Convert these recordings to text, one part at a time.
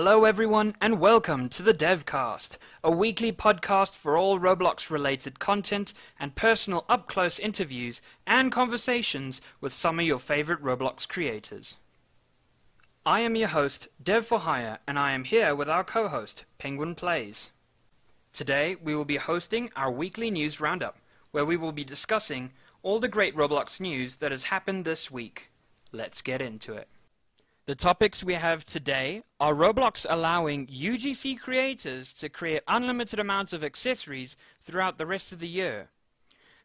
Hello everyone and welcome to the DevCast, a weekly podcast for all Roblox-related content and personal up-close interviews and conversations with some of your favorite Roblox creators. I am your host, Dev for Hire, and I am here with our co-host, Penguin Plays. Today we will be hosting our weekly news roundup, where we will be discussing all the great Roblox news that has happened this week. Let's get into it. The topics we have today are Roblox allowing UGC creators to create unlimited amounts of accessories throughout the rest of the year.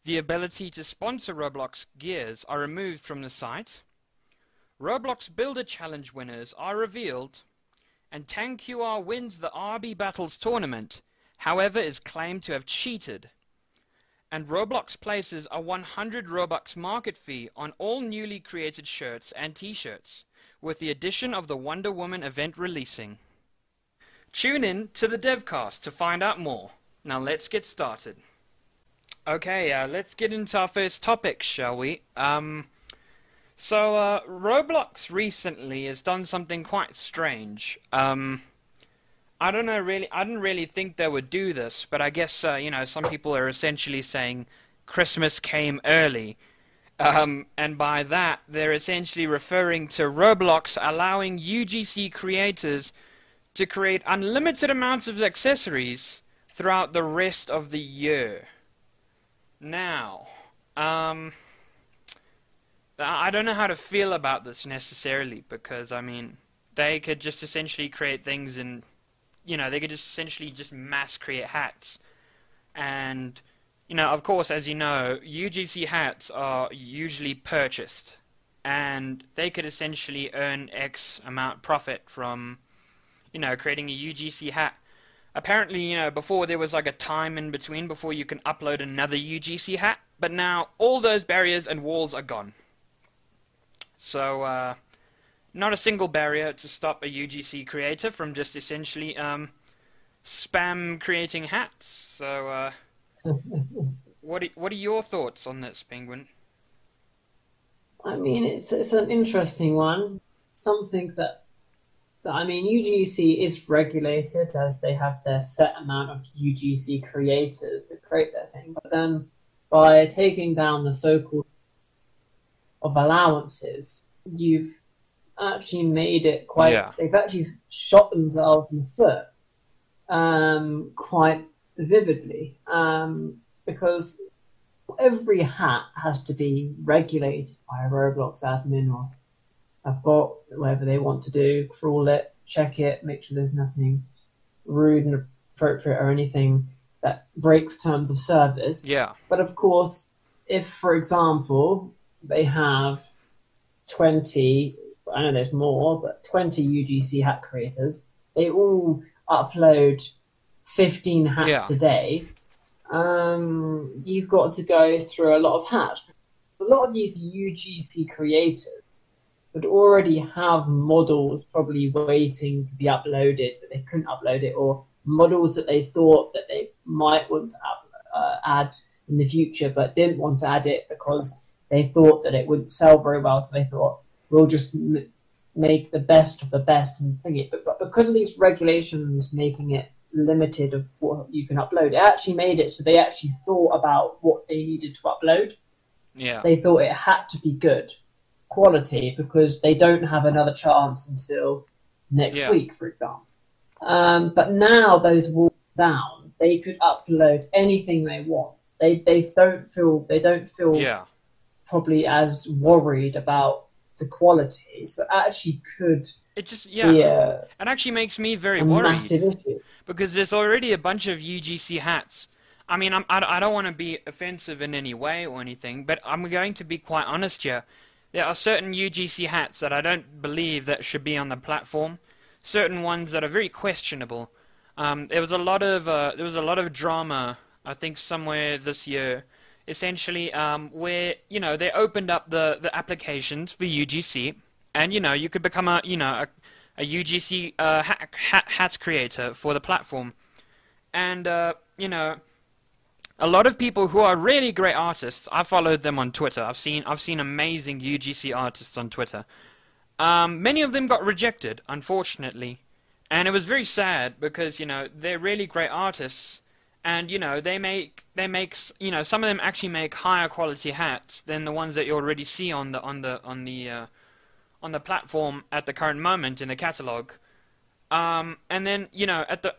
The ability to sponsor Roblox gears are removed from the site. Roblox Builder Challenge winners are revealed. And TangQR wins the RB Battles tournament, however is claimed to have cheated. And Roblox places a 100 Robux market fee on all newly created shirts and t-shirts, with the addition of the Wonder Woman event releasing. Tune in to the DevCast to find out more. Now let's get started. Okay, let's get into our first topic, shall we? Roblox recently has done something quite strange. I didn't really think they would do this, but I guess, some people are essentially saying Christmas came early. And by that, they're essentially referring to Roblox allowing UGC creators to create unlimited amounts of accessories throughout the rest of the year. Now, I don't know how to feel about this necessarily, because, they could just essentially create things and, they could just essentially just mass create hats. And of course, as you know, UGC hats are usually purchased, and they could essentially earn X amount profit from, creating a UGC hat. Apparently, before there was like a time in between before you can upload another UGC hat, but now all those barriers and walls are gone. So, not a single barrier to stop a UGC creator from just essentially, spam creating hats. So, what are your thoughts on this, Penguin? It's an interesting one. Something that UGC is regulated, as they have their set amount of UGC creators to create their thing. But then, by taking down the so-called of allowances, you've actually made it quite. Yeah. They've actually shot themselves in the foot, quite vividly, because every hat has to be regulated by a Roblox admin or a bot, whatever they want to do, crawl it, check it, make sure there's nothing rude and inappropriate or anything that breaks terms of service. Yeah. But of course, if, for example, they have 20, I know there's more, but 20 UGC hat creators, they all upload 15 hats a day, you've got to go through a lot of hats. A lot of these UGC creators would already have models probably waiting to be uploaded, but they couldn't upload it, or models that they thought that they might want to add in the future, but didn't want to add it because they thought that it wouldn't sell very well, so they thought, we'll just make the best of the best and thing it. But because of these regulations making it limited of what you can upload, it actually made it so they actually thought about what they needed to upload. Yeah. They thought it had to be good quality because they don't have another chance until next week, for example. But now those walls down, they could upload anything they want. They don't feel probably as worried about the quality. So it actually could be it actually makes me very worried. Massive issue. Because there's already a bunch of UGC hats. I don't want to be offensive in any way or anything, but I'm going to be quite honest here. There are certain UGC hats that I don't believe that should be on the platform. Certain ones that are very questionable. There was a lot of drama, I think, somewhere this year, essentially, where they opened up the applications for UGC, and you could become a UGC hats creator for the platform, and a lot of people who are really great artists, I followed them on Twitter. I've seen amazing UGC artists on Twitter. Many of them got rejected, unfortunately, And it was very sad because, they're really great artists, and, some of them actually make higher quality hats than the ones that you already see on the platform at the current moment in the catalog. And then,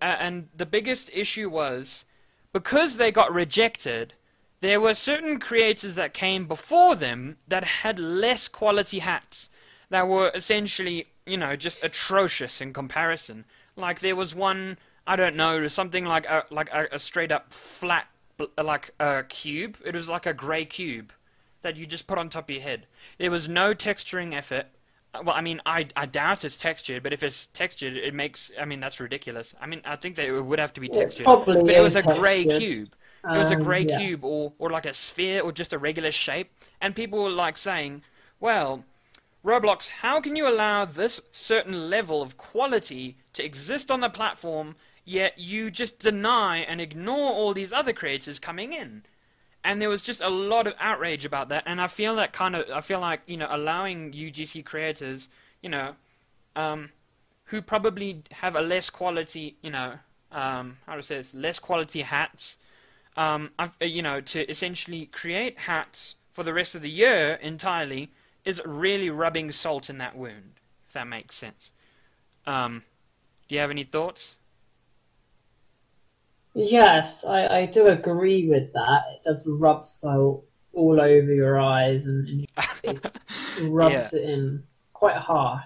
and the biggest issue was, because they got rejected, there were certain creators that came before them that had less quality hats that were essentially, just atrocious in comparison. Like there was one, I don't know, something like a straight up flat, like a cube. It was like a grey cube that you just put on top of your head. There was no texturing effort. Well, I mean, I doubt it's textured, but if it's textured, it makes, that's ridiculous. I mean, I think that it would have to be textured. Probably But it was a textured. grey cube. It was a grey Yeah. cube, or like a sphere, or just a regular shape. And people were like saying, well, Roblox, how can you allow this certain level of quality to exist on the platform, yet you just deny and ignore all these other creators coming in? And there was just a lot of outrage about that, and I feel like allowing UGC creators, who probably have a less quality, how to say this, less quality hats, to essentially create hats for the rest of the year entirely is really rubbing salt in that wound, if that makes sense. Do you have any thoughts? Yes, I do agree with that. It does rub salt all over your eyes and your face. It rubs it in quite hard.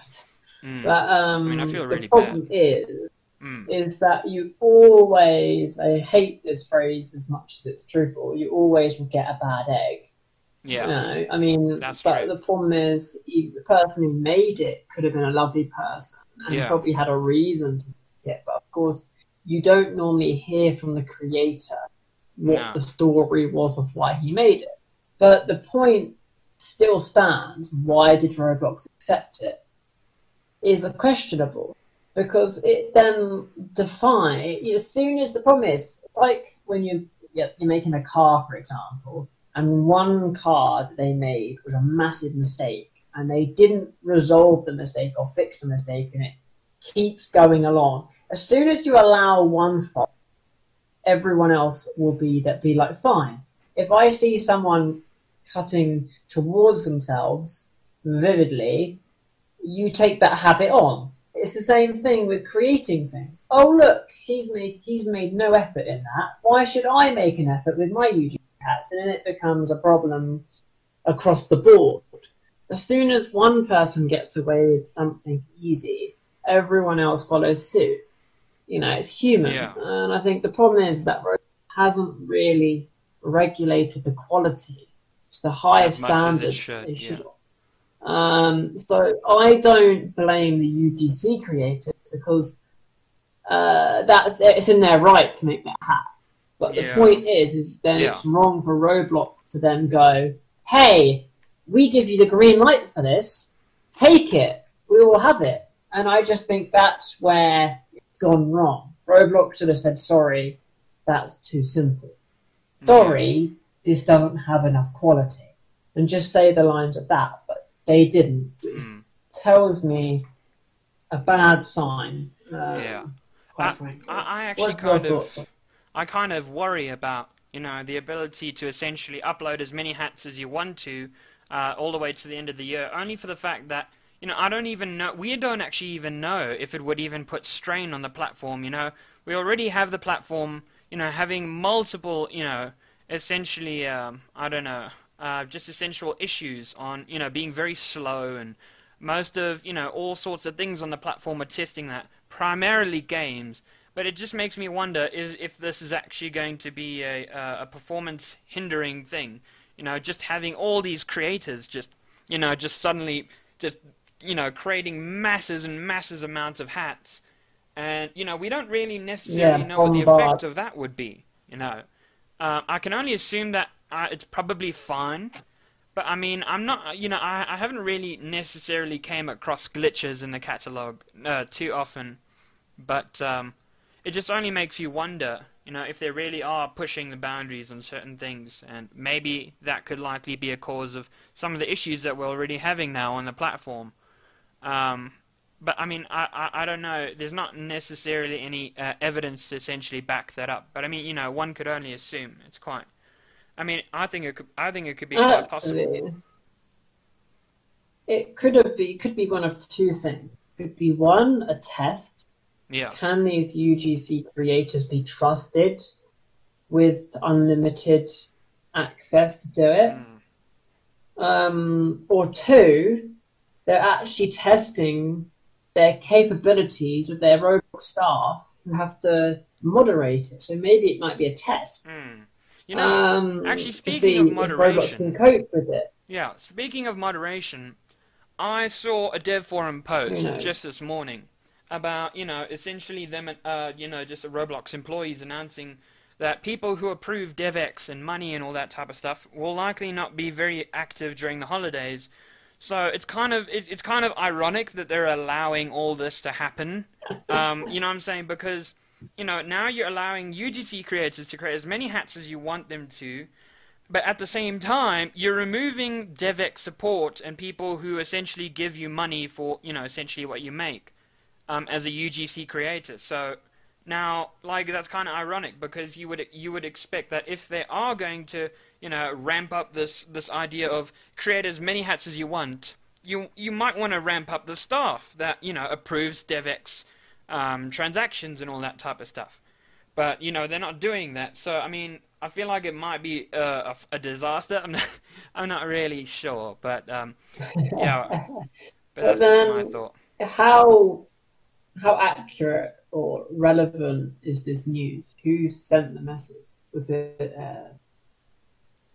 But I feel the really problem bad. is that you always, I hate this phrase as much as it's truthful, you always will get a bad egg. Yeah, that's But true. the problem is the person who made it could have been a lovely person and Yeah, probably had a reason to make it. But of course, you don't normally hear from the creator what no, the story was of why he made it. But the point still stands, why did Roblox accept it, is questionable. Because it then defines, as soon as the problem is, it's like when you're making a car, for example, and one car that they made was a massive mistake, and they didn't resolve the mistake or fix the mistake, and it keeps going along. As soon as you allow one fault, everyone else will be like, fine. If I see someone cutting towards themselves vividly, you take that habit on. It's the same thing with creating things. Oh look, he's made no effort in that. Why should I make an effort with my YouTube hats? And then it becomes a problem across the board. As soon as one person gets away with something easy, everyone else follows suit. It's human. yeah, And I think the problem is that Roblox hasn't really regulated the quality to the as highest much as it standards should. they Yeah, should. So I don't blame the UGC creators because it's in their right to make that hat. But the yeah, point is then yeah, it's wrong for Roblox to then go, hey, we give you the green light for this, take it, we will have it. And I just think that's where it's gone wrong. Roblox should have said, sorry, that's too simple. yeah. Sorry, this doesn't have enough quality. And just say the lines of that, but they didn't, which Mm, tells me a bad sign, yeah. quite frankly. I actually What's your thoughts? I kind of worry about, the ability to essentially upload as many hats as you want to, all the way to the end of the year, only for the fact that, I don't even know, we don't actually even know if it would even put strain on the platform, We already have the platform, having multiple, essentially, I don't know, just essential issues on, being very slow, and most of, all sorts of things on the platform are testing that, primarily games. But it just makes me wonder if this is actually going to be a performance hindering thing. Just having all these creators just suddenly just, creating masses and masses amounts of hats. And, we don't really necessarily know what the effect of that would be, I can only assume that it's probably fine. But, I mean, I'm not, I haven't really necessarily came across glitches in the catalog too often. But, it just only makes you wonder, if they really are pushing the boundaries on certain things, and maybe that could likely be a cause of some of the issues that we're already having now on the platform. But I mean, I don't know. There's not necessarily any evidence to essentially back that up. But I mean, one could only assume. It's quite. I mean, I think it could be quite possible. It could be one of two things. It could be one, a test. Yeah. Can these UGC creators be trusted with unlimited access to do it? Or two, they're actually testing their capabilities with their Roblox staff who have to moderate it. So maybe it might be a test. Actually, to speaking see of if Roblox moderation, can cope with it. yeah, speaking of moderation, I saw a dev forum post just this morning about, essentially them, just a Roblox employees announcing that people who approve DevX and money and all that type of stuff will likely not be very active during the holidays. So it's kind of ironic that they're allowing all this to happen. You know what I'm saying? Because, now you're allowing UGC creators to create as many hats as you want them to, but at the same time, you're removing DevX support and people who essentially give you money for, essentially what you make as a UGC creator. So now, that's kind of ironic because you would expect that if they are going to, ramp up this idea of create as many hats as you want, you might want to ramp up the staff that, approves DevX transactions and all that type of stuff. But, they're not doing that. So, I mean, I feel like it might be a disaster. I'm not really sure, but yeah. But that's just my thought. How accurate or relevant is this news? Who sent the message? Was it a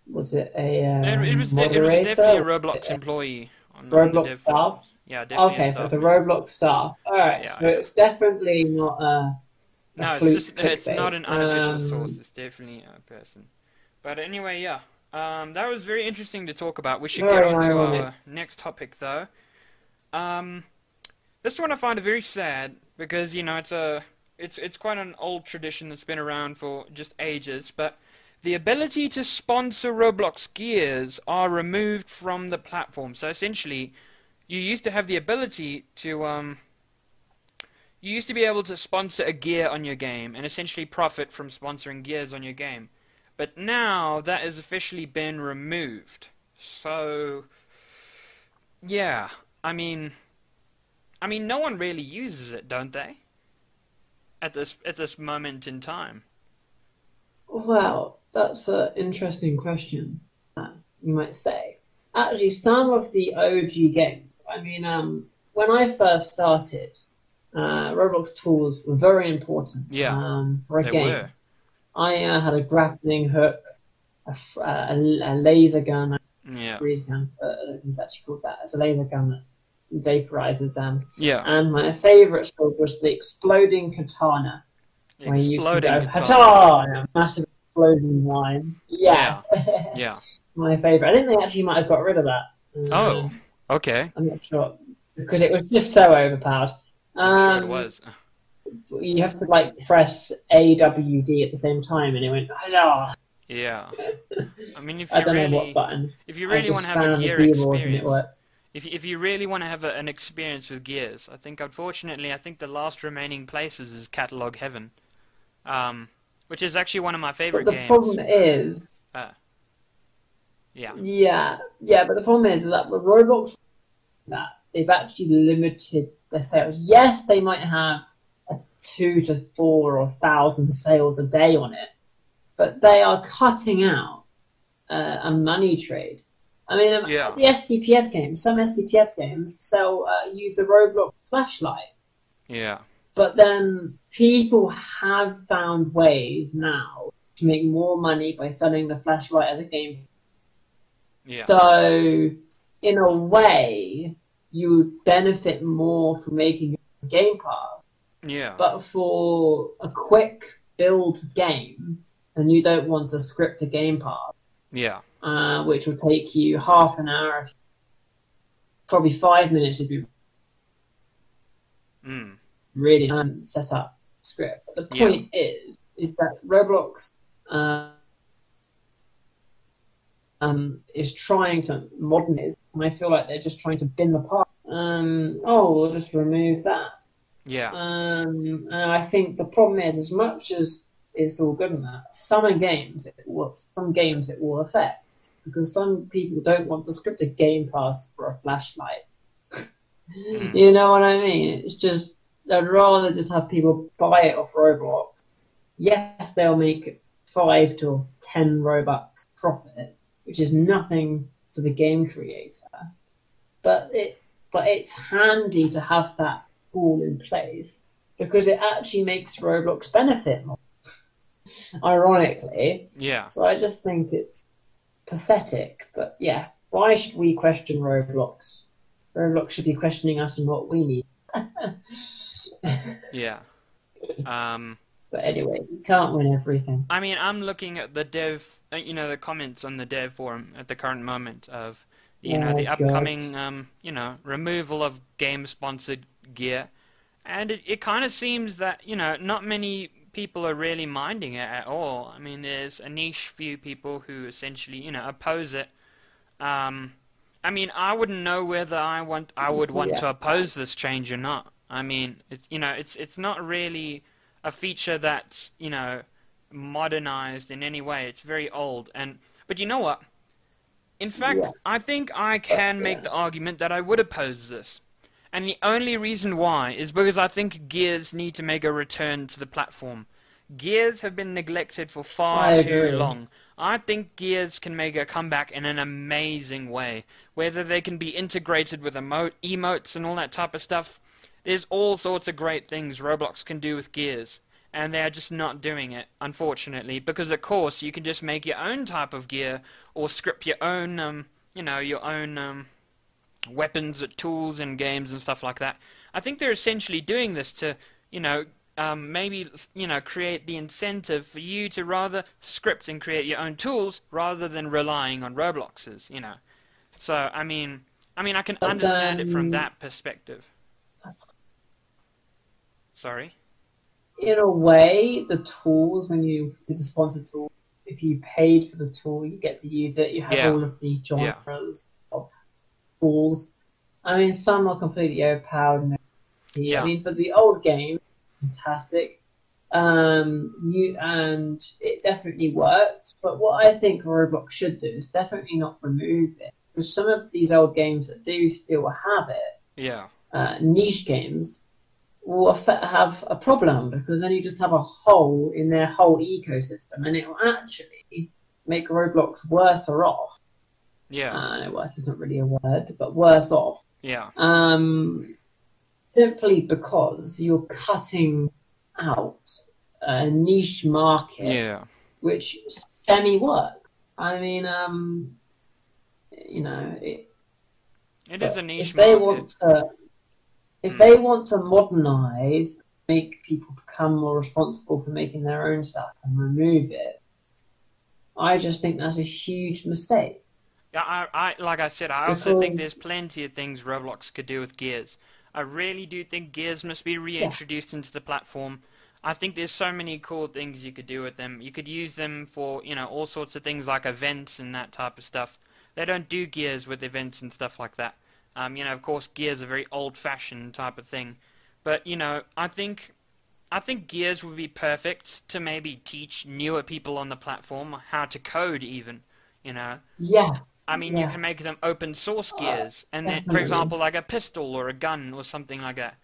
It was moderator? definitely a Roblox employee on the Roblox dev staff? forums. Yeah, definitely Okay, a so staff it's a member. Roblox staff. All right, Yeah, so yeah. it's definitely not a No, fluke it's not clickbait. an unofficial source. It's definitely a person. But anyway, yeah. That was very interesting to talk about. We should get Very on to ironic. our next topic, though. This one I find very sad because it's quite an old tradition that's been around for just ages. But the ability to sponsor Roblox gears are removed from the platform. So essentially, you used to have the ability to you used to be able to sponsor a gear on your game and essentially profit from sponsoring gears on your game. But now that has officially been removed. So yeah, I mean no one really uses it, don't they? At this moment in time. Well, that's an interesting question, you might say. Actually, some of the OG games, when I first started, Roblox tools were very important for a They game. were. I had a grappling hook, a laser gun, Yeah. freeze gun. I don't think it's actually called that. It's a laser gun that vaporizes them. Yeah. And my favorite skill was the exploding katana, where you can Exploding go katana. katana, massive explosion line. Yeah. Yeah. My favorite. I think they actually might have got rid of that. Oh, okay. I'm not sure because it was just so overpowered. I'm sure it was. You have to press AWD at the same time, and it went. Oh. Yeah. I mean, if I you don't know really, what button. if you I really just want to have a spam the gear keyboard and it experience, worked. if you really want to have an experience with gears, I think unfortunately, the last remaining places is Catalog Heaven, which is actually one of my favorite But the games. problem is, yeah. but the problem is that with Roblox, that they've actually limited their sales. Yes, they might have 2 to 4 or 1,000 sales a day on it, but they are cutting out a money trade. I mean, the SCPF games, some SCPF games use the Roblox flashlight. Yeah. But then people have found ways now to make more money by selling the flashlight as a game. Yeah. So, in a way, you would benefit more from making a Game Pass. Yeah. But for a quick build game, and you don't want to script a Game Pass, Yeah. which would take you half an hour, probably 5 minutes if you really set up script. But the point is that Roblox is trying to modernize, and I feel like they're just trying to bin the past. oh, we'll just remove that. Yeah. And I think the problem is, as much as it's all good and that, some games it will affect because some people don't want to script a game pass for a flashlight. Mm. You know what I mean? It's just I'd rather just have people buy it off Roblox. Yes, they'll make 5 to 10 Robux profit, which is nothing to the game creator. But it's handy to have that tool in place because it actually makes Roblox benefit more, ironically. Yeah. So I just think it's pathetic. But yeah, why should we question Roblox? Roblox should be questioning us and what we need. Yeah. But anyway, you can't win everything. I mean, I'm looking at the dev, the comments on the dev forum at the current moment of, the upcoming, removal of game-sponsored gear. And it kind of seems that, not many people are really minding it at all. I mean, there's a niche few people who essentially, oppose it. I mean, I wouldn't know whether I would want to oppose this change or not. I mean, it's not really a feature that's, modernized in any way. It's very old. But you know what? In fact, I think I can make the argument that I would oppose this. And the only reason why is because I think Gears need to make a return to the platform. Gears have been neglected for far too long. I think Gears can make a comeback in an amazing way. Whether they can be integrated with emotes and all that type of stuff, there's all sorts of great things Roblox can do with Gears. And they're just not doing it, unfortunately, because of course you can just make your own type of gear or script your own, weapons, tools, and games and stuff like that. I think they're essentially doing this to, maybe, create the incentive for you to rather script and create your own tools rather than relying on Roblox's, So, I mean, I can understand it from that perspective. Sorry? In a way, the tools, when you do the sponsored tool, if you paid for the tool, you get to use it. You have all of the genres of tools. I mean, some are completely overpowered. I mean, for the old game, fantastic. And it definitely worked. But what I think Roblox should do is definitely not remove it. Because some of these old games that do still have it, niche games, will have a problem because then you just have a hole in their whole ecosystem and it will actually make Roblox worse off. No, worse is not really a word, but worse off. Simply because you're cutting out a niche market which semi-works. I mean, it is a niche market. If they want to modernize, make people become more responsible for making their own stuff and remove it, I just think that's a huge mistake. Yeah, I like I said, I also think there's plenty of things Roblox could do with Gears. I really do think Gears must be reintroduced into the platform. I think there's so many cool things you could do with them. You could use them for, all sorts of things like events and that type of stuff. They don't do Gears with events and stuff like that. Of course, Gears are a very old-fashioned type of thing. But, I think Gears would be perfect to maybe teach newer people on the platform how to code even, Yeah. I mean, you can make them open source Gears. And then, for example, like a pistol or a gun or something like that,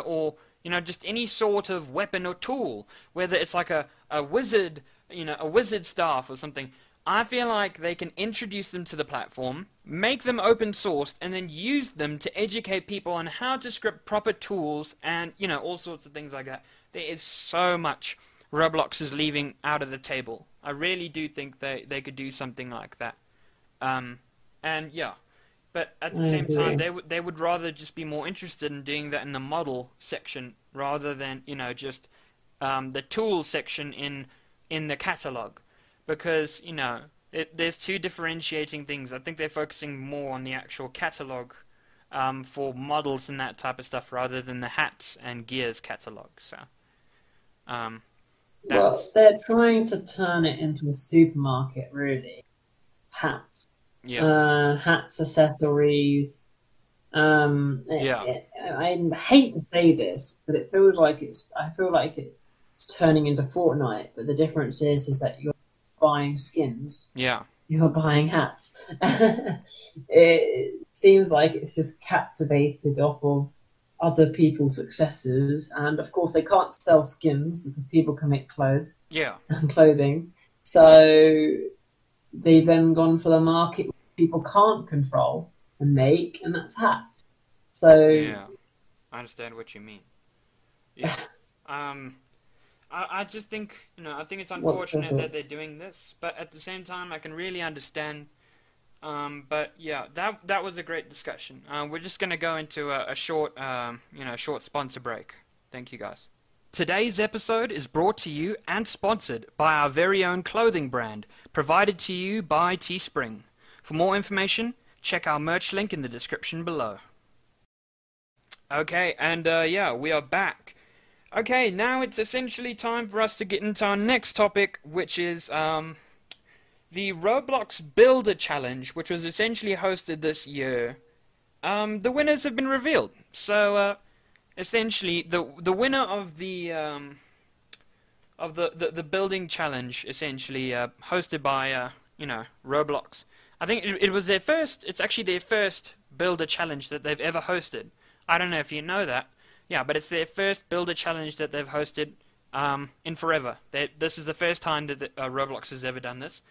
or, just any sort of weapon or tool. Whether it's like a wizard, a wizard staff or something. I feel like they can introduce them to the platform, make them open sourced, and then use them to educate people on how to script proper tools and, all sorts of things like that. There is so much Roblox is leaving out of the table. I really do think they could do something like that. But at the same time, they would rather just be more interested in doing that in the model section rather than, just the tool section in the catalog. Because, there's two differentiating things. I think they're focusing more on the actual catalog for models and that type of stuff rather than the hats and gears catalog. So, well, they're trying to turn it into a supermarket, really. Hats. Hats, accessories, Yeah. I hate to say this, but it feels like it's. I feel like it's turning into Fortnite. But the difference is that you're buying skins, Yeah. you're buying hats. It seems like it's just captivated off of other people's successes, and of course they can't sell skins because people can make clothes Yeah. and clothing. So they've then gone for the market people can't control and make, and that's hats. So Yeah. I understand what you mean. Yeah. Um, I just think, I think it's what's your unfortunate that thought? they're doing this, but at the same time, I can really understand. But yeah, that was a great discussion. We're just gonna go into a short, short sponsor break. Thank you, guys. Today's episode is brought to you and sponsored by our very own clothing brand, provided to you by Teespring. For more information, check our merch link in the description below. Okay, and yeah, we are back. Okay, now it's essentially time for us to get into our next topic, which is the Roblox Builder Challenge, which was essentially hosted this year. The winners have been revealed. So essentially, the winner of the building challenge, essentially hosted by Roblox. I think it was their first. It's actually their first builder challenge that they've ever hosted. I don't know if you know that. Yeah, but it's their first builder challenge that they've hosted in forever. This is the first time that Roblox has ever done this.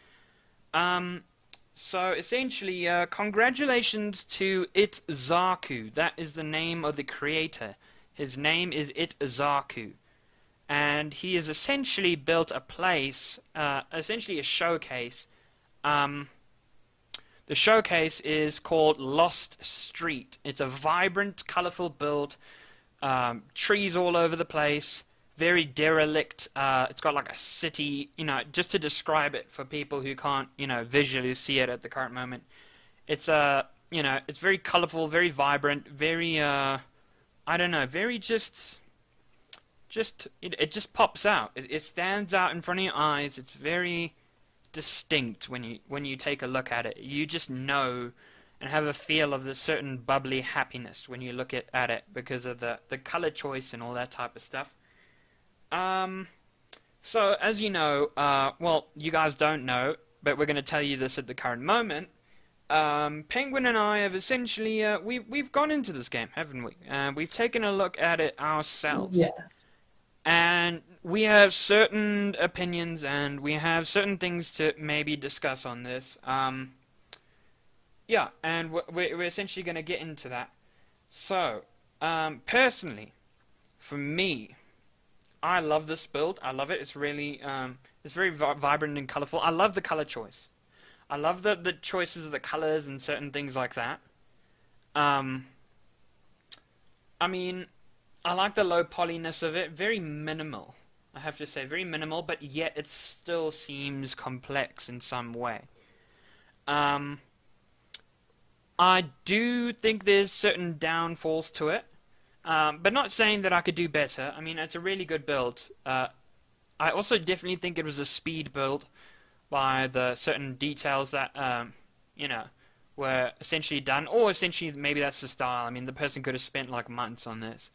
So essentially, congratulations to Itzaku. That is the name of the creator. His name is Itzaku. And he has essentially built a place, essentially a showcase. The showcase is called Lost Street. It's a vibrant, colorful build. Trees all over the place. Very derelict. It's got like a city, just to describe it for people who can't, visually see it at the current moment. It's it's very colorful, very vibrant, very I don't know, very it just pops out. It stands out in front of your eyes. It's very distinct when you take a look at it. You just know and have a feel of this certain bubbly happiness when you look at it because of the color choice and all that type of stuff. So as you know, well, you guys don't know, but we're going to tell you this at the current moment. Penguin and I have essentially we've gone into this game, haven't we? We've taken a look at it ourselves. Yeah. And we have certain opinions and we have certain things to maybe discuss on this. Yeah, and we're essentially going to get into that. So, personally, for me, I love this build. I love it. It's really, it's very vibrant and colorful. I love the color choice. I love the choices of the colors and certain things like that. I mean, I like the low polyness of it. Very minimal, I have to say. Very minimal, but yet it still seems complex in some way. I do think there's certain downfalls to it, but not saying that I could do better. I mean, it's a really good build. I also definitely think it was a speed build by the certain details that, were essentially done, or essentially maybe that's the style. I mean, the person could have spent like months on this.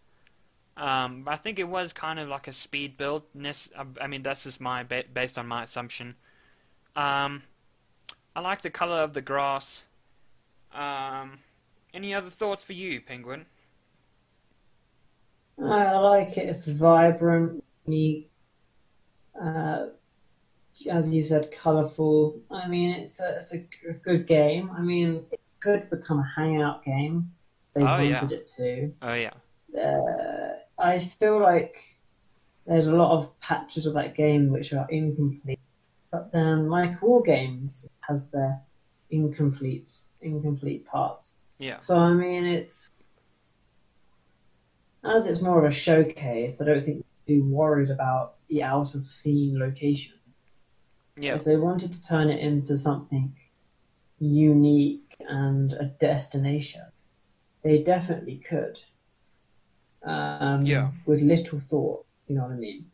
But I think it was kind of like a speed build. I mean, that's just based on my assumption. I like the color of the grass. Any other thoughts for you, Penguin? I like it. It's vibrant, unique, as you said, colourful. I mean, it's a good game. I mean, it could become a hangout game. They Oh yeah. wanted it to. Oh yeah. I feel like there's a lot of patches of that game which are incomplete. But then, like all games, has their incomplete parts. Yeah. So I mean, it's more of a showcase. I don't think they're too worried about the out of scene location. Yeah. If they wanted to turn it into something unique and a destination, they definitely could. Yeah. With little thought, you know what I mean?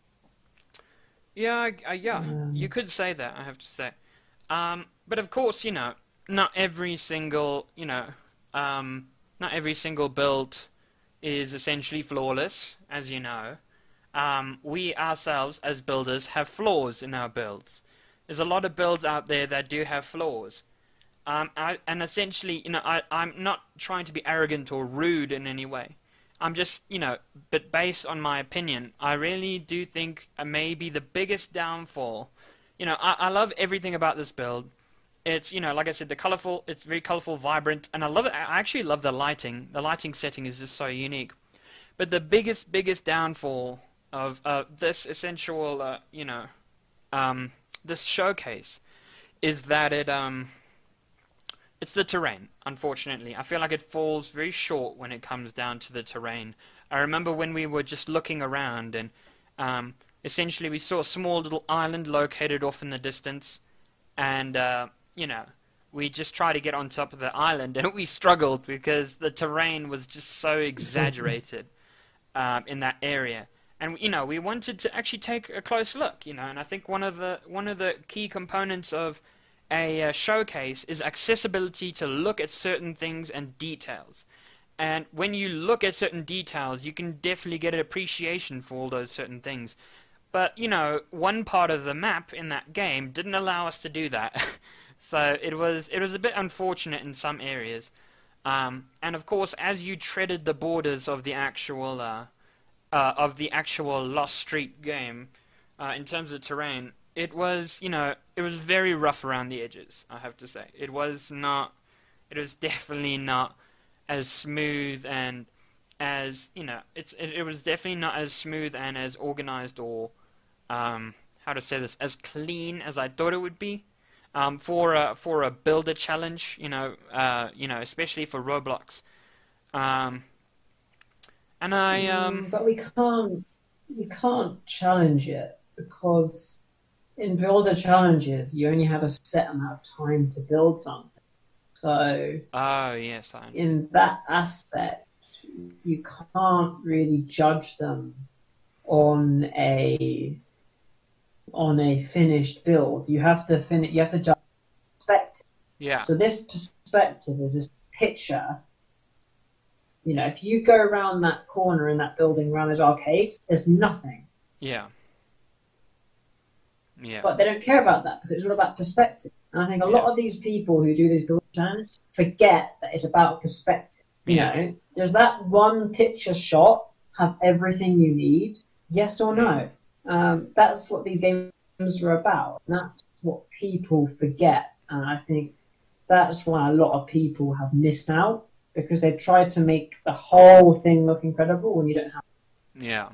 Yeah. Yeah. You could say that, I have to say. But of course, not every single, not every single build is essentially flawless, as you know. We ourselves, as builders, have flaws in our builds. There's a lot of builds out there that do have flaws. And essentially, I'm not trying to be arrogant or rude in any way. I'm just, but based on my opinion, I really do think maybe the biggest downfall, I love everything about this build. It's, like I said, it's very colorful, vibrant, and I love it. I actually love the lighting. The lighting setting is just so unique. But the biggest downfall of this essential, this showcase is that it's the terrain, unfortunately. I feel like it falls very short when it comes down to the terrain. I remember when we were just looking around and essentially we saw a small little island located off in the distance and, we just tried to get on top of the island and we struggled because the terrain was just so exaggerated in that area. And, we wanted to actually take a close look, and I think one of the key components of a showcase is accessibility to look at certain things and details. And when you look at certain details, you can definitely get an appreciation for all those certain things. But, one part of the map in that game didn't allow us to do that. So it was a bit unfortunate in some areas. And of course, as you treaded the borders of the actual Lost Street game, in terms of terrain, it was, it was very rough around the edges, I have to say. It was definitely not as smooth and as, it was definitely not as smooth and as organized or, how to say this, as clean as I thought it would be. For a builder challenge, especially for Roblox. But we can't challenge it because in builder challenges, you only have a set amount of time to build something. So, oh yes, I understand. In that aspect, you can't really judge them on a finished build. You have to judge perspective. Yeah. So this perspective is this picture. If you go around that corner in that building, around those arcades, there's nothing. Yeah. Yeah. But they don't care about that because it's all about perspective. And I think a lot of these people who do these build challenges forget that it's about perspective. Does that one picture shot have everything you need? Yes or no? That's what these games are about. And that's what people forget. And I think that's why a lot of people have missed out because they've tried to make the whole thing look incredible when you don't have. Yeah.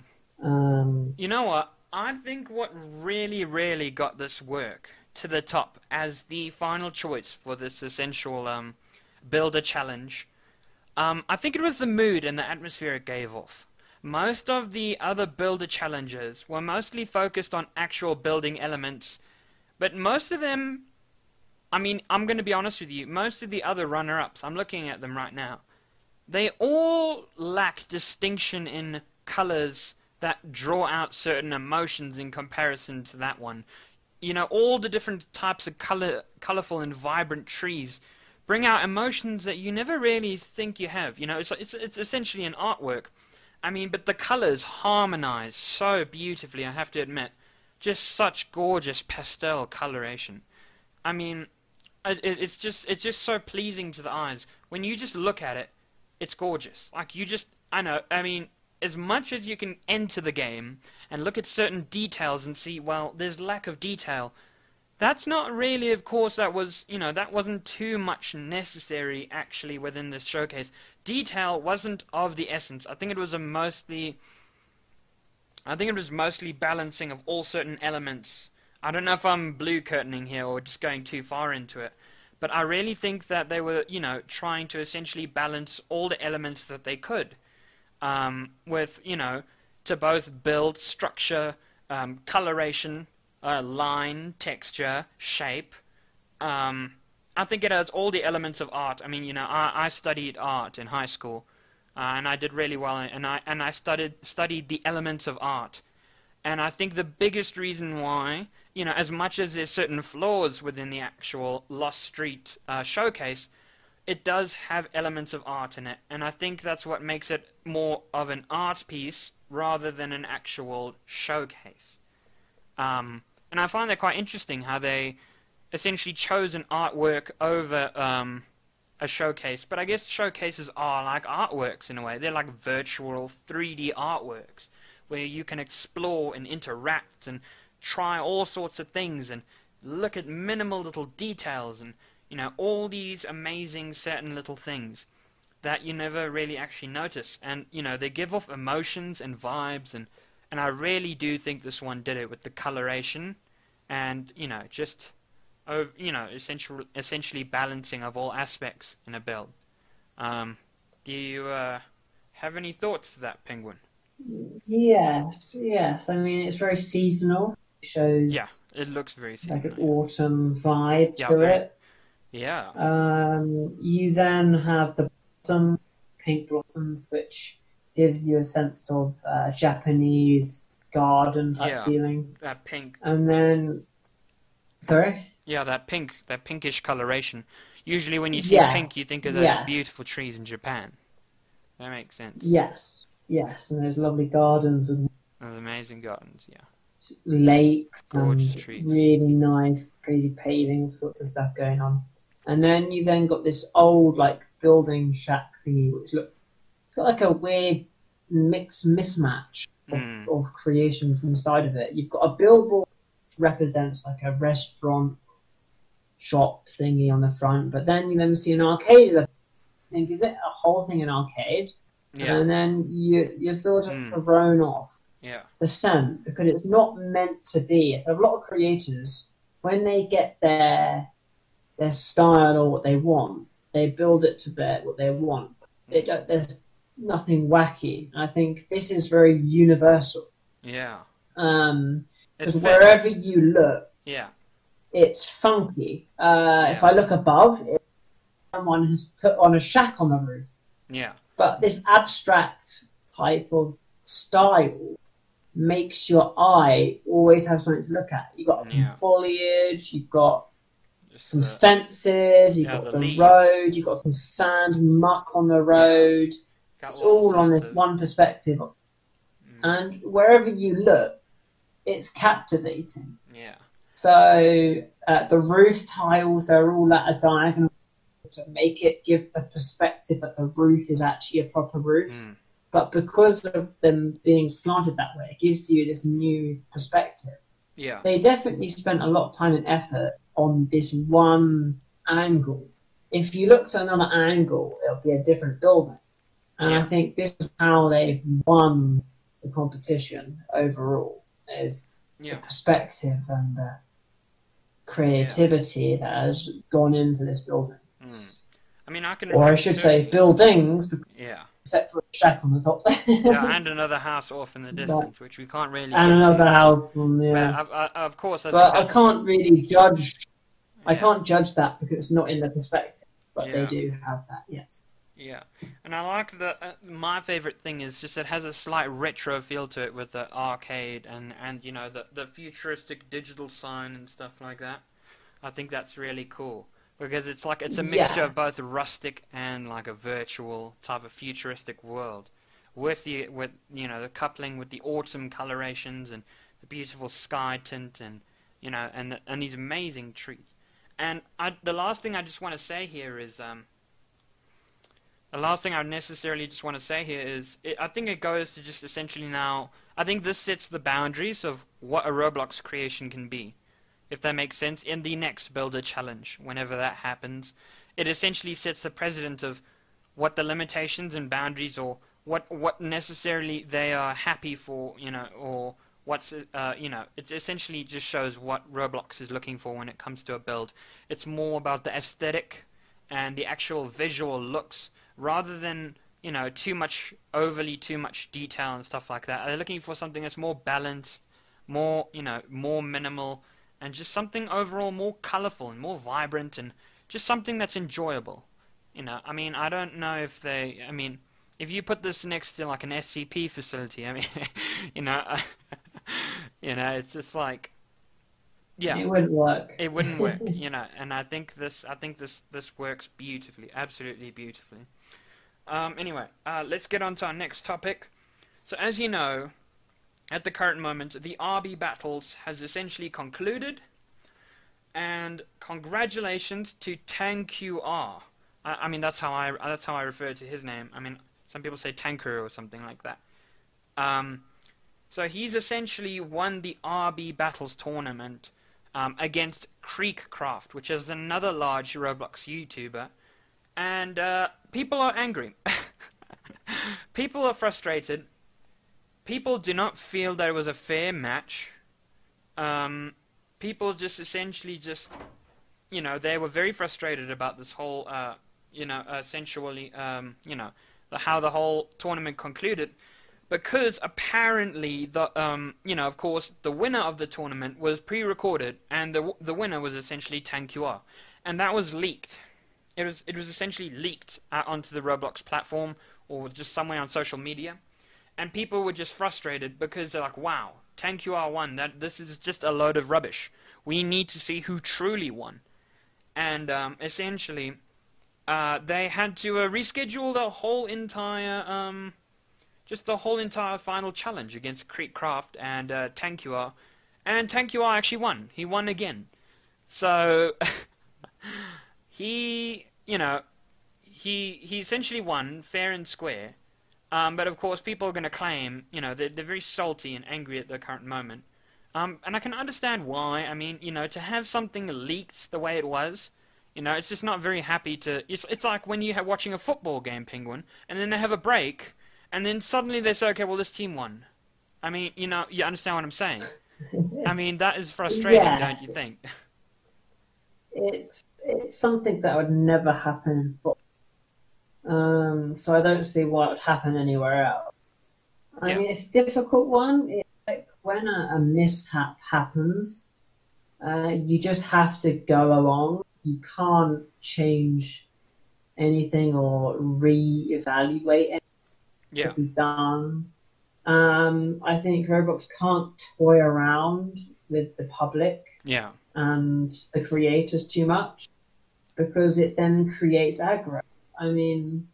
You know what? I think what really got this work to the top as the final choice for this essential builder challenge, I think it was the mood and the atmosphere it gave off. Most of the other builder challenges were mostly focused on actual building elements, but most of them, I'm going to be honest with you, most of the other runner-ups, I'm looking at them right now, they all lack distinction in colors that draw out certain emotions in comparison to that one. All the different types of colorful and vibrant trees bring out emotions that you never really think you have. It's essentially an artwork. But the colors harmonize so beautifully, I have to admit. Just such gorgeous pastel coloration. It's just so pleasing to the eyes. When you just look at it, it's gorgeous. As much as you can enter the game and look at certain details and see, well, there's lack of detail, that's not really, of course, that wasn't too much necessary actually within this showcase. Detail wasn't of the essence. I think it was mostly balancing of all certain elements. I don't know if I'm blue curtaining here or just going too far into it, but I really think that they were, trying to essentially balance all the elements that they could, with, to both build, structure, coloration, line, texture, shape. I think it has all the elements of art. I studied art in high school, and I did really well, and I studied the elements of art. And I think the biggest reason why, as much as there's certain flaws within the actual Lost Street showcase, it does have elements of art in it, and I think that's what makes it more of an art piece rather than an actual showcase. And I find that quite interesting how they essentially chose an artwork over a showcase. But I guess showcases are like artworks in a way. They're like virtual 3D artworks where you can explore and interact and try all sorts of things and look at minimal little details and, you know, all these amazing certain little things that you never really actually notice. And, you know, they give off emotions and vibes, and I really do think this one did it with the coloration and, you know, just, you know, essentially balancing of all aspects in a build. Do you have any thoughts to that, Penguin? Yes. I mean, it's very seasonal. It shows Yeah, it looks very seasonal. like an autumn vibe Yeah, to very. it. Yeah. You then have the bottom pink blossoms, which gives you a sense of Japanese garden type feeling. That pink. And then, sorry? Yeah, that pinkish coloration. Usually when you see pink, you think of those beautiful trees in Japan. That makes sense. Yes, and there's lovely gardens and amazing gardens, yeah. Lakes, gorgeous and trees. Really nice, crazy paving, sorts of stuff going on. And then you then got this old like building shack thingy, which looks like a weird mixed mismatch of creations inside of it. You've got a billboard that represents like a restaurant shop thingy on the front, but then you then see an arcade. I think, is it a whole thing an arcade? Yeah. And then you're sort of thrown off the scent because it's not meant to be. So a lot of creators, when they get their style or what they want, they build it to what they want. There's nothing wacky. I think this is very universal. Yeah. Because wherever you look, it's funky. If I look above, someone has put on a shack on the roof. Yeah. But this abstract type of style makes your eye always have something to look at. You've got foliage, you've got some fences, you've got the road, you've got some sand, muck on the road. It's all on this one perspective. And wherever you look, it's captivating. Yeah. So the roof tiles are all at a diagonal to make it give the perspective that the roof is actually a proper roof. But because of them being slanted that way, it gives you this new perspective. Yeah. They definitely spent a lot of time and effort on this one angle. If you look at another angle, it'll be a different building. And I think this is how they've won the competition overall, is the perspective and the creativity that has gone into this building. I mean, I can. Or I should say buildings, except for a shack on the top. And another house off in the distance, which we can't really. And another house on the. Of course, but I can't really judge. I can't judge that because it's not in the perspective, but they do have that. Yes. Yeah, and I like that. My favorite thing is just it has a slight retro feel to it with the arcade and you know the futuristic digital sign and stuff like that. I think that's really cool because it's a mixture of both rustic and like a virtual type of futuristic world, with you know the coupling with the autumn colorations and the beautiful sky tint and you know and these amazing trees. And the last thing I just want to say here is the last thing I necessarily just want to say here is, I think it goes to just essentially now, I think this sets the boundaries of what a Roblox creation can be, if that makes sense, in the next Builder Challenge, whenever that happens. It essentially sets the precedent of what the limitations and boundaries, or what necessarily they are happy for, you know, or what's, you know, it essentially just shows what Roblox is looking for when it comes to a build. It's more about the aesthetic and the actual visual looks, rather than, you know, overly too much detail and stuff like that. They're looking for something that's more balanced, more, you know, more minimal, and just something overall more colorful and more vibrant, and just something that's enjoyable. You know, I mean, I don't know if if you put this next to like an SCP facility, I mean, you know, you know, it's just like, Yeah, It wouldn't work. it wouldn't work, and I think this works beautifully, absolutely beautifully. Anyway, let's get on to our next topic. So as you know, at the current moment, the RB battles has essentially concluded, and congratulations to TanQR. I mean that's how I refer to his name. I mean some people say Tanker or something like that. So he's essentially won the RB battles tournament against Creekcraft, which is another large Roblox YouTuber, and people are angry. People are frustrated. People do not feel that it was a fair match. People just essentially they were very frustrated about this whole, essentially, how the whole tournament concluded, because apparently of course, the winner of the tournament was pre-recorded, and the winner was essentially TanQR, and that was leaked. It was essentially leaked onto the Roblox platform or just somewhere on social media. And people were just frustrated because they're like, wow, TanQR won. This is just a load of rubbish. We need to see who truly won. And essentially, they had to reschedule the whole entire final challenge against Creekcraft and TanQR. And TanQR actually won. He won again. So he essentially won fair and square. But of course, people are going to claim, they're very salty and angry at the current moment. And I can understand why. I mean, to have something leaked the way it was, it's just not very happy to. It's like when you're watching a football game, Penguin, and then they have a break, and then suddenly they say, okay, well, this team won. I mean, you understand what I'm saying. I mean, that is frustrating, Yes. don't you think? It's something that would never happen in football. So I don't see why it would happen anywhere else. I mean, it's a difficult one. It's like when a mishap happens, you just have to go along. You can't change anything or re-evaluate anything to be done. I think Roblox can't toy around with the public and the creators too much, because it then creates aggro. I mean,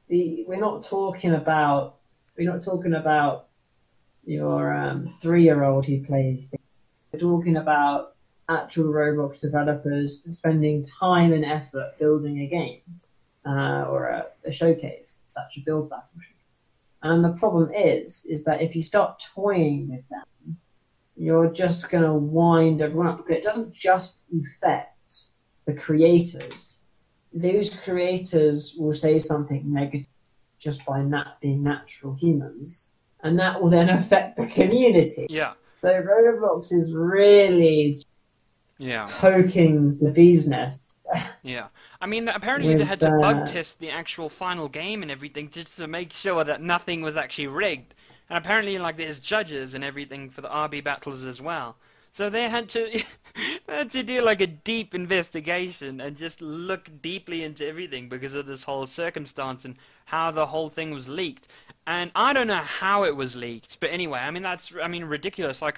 we're not talking about your 3-year-old who plays things. We're talking about actual Roblox developers spending time and effort building a game or a showcase, such a build battle. And the problem is that if you start toying with them, you're just going to wind everyone up. Because it doesn't just affect the creators. Those creators will say something negative just by being natural humans, and that will then affect the community. Yeah. So Roblox is really poking the bee's nest. Yeah. I mean, apparently they had to bug test the actual final game and everything just to make sure that nothing was actually rigged. And apparently, there's judges and everything for the RB battles as well. So they had to do a deep investigation and just look deeply into everything because of this whole circumstance and how the whole thing was leaked. And I don't know how it was leaked, but anyway, I mean that's ridiculous. Are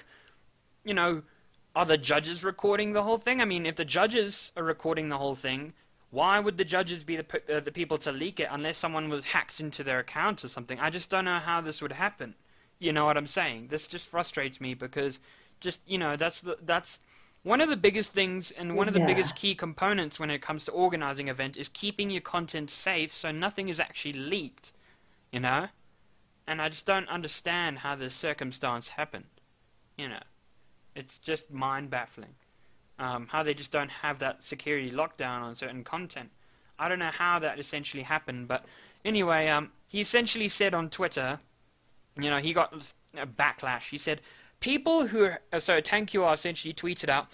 the judges recording the whole thing? I mean, if the judges are recording the whole thing, why would the judges be the people to leak it unless someone was hacked into their account or something? I just don't know how this would happen. You know what I'm saying? This just frustrates me because that's one of the biggest things and one of the biggest key components when it comes to organizing an event is keeping your content safe so nothing is actually leaked, And I just don't understand how this circumstance happened, It's just mind-baffling. How they just don't have that security lockdown on certain content. I don't know how that essentially happened, but anyway, he essentially said on Twitter, he got a backlash. He said, TanQR essentially tweeted out,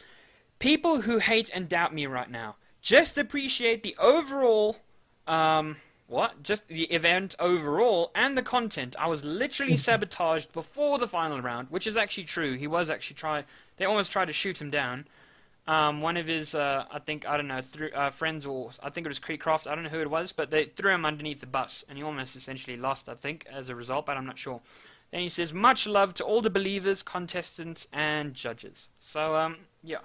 people who hate and doubt me right now, just appreciate the overall, just the event overall and the content. I was literally sabotaged before the final round, which is actually true. He was actually they almost tried to shoot him down. One of his, friends, or I think it was Creekcraft, I don't know who it was, but they threw him underneath the bus, and he almost essentially lost, I think, as a result, but I'm not sure. Then he says, much love to all the believers, contestants, and judges. So, yeah.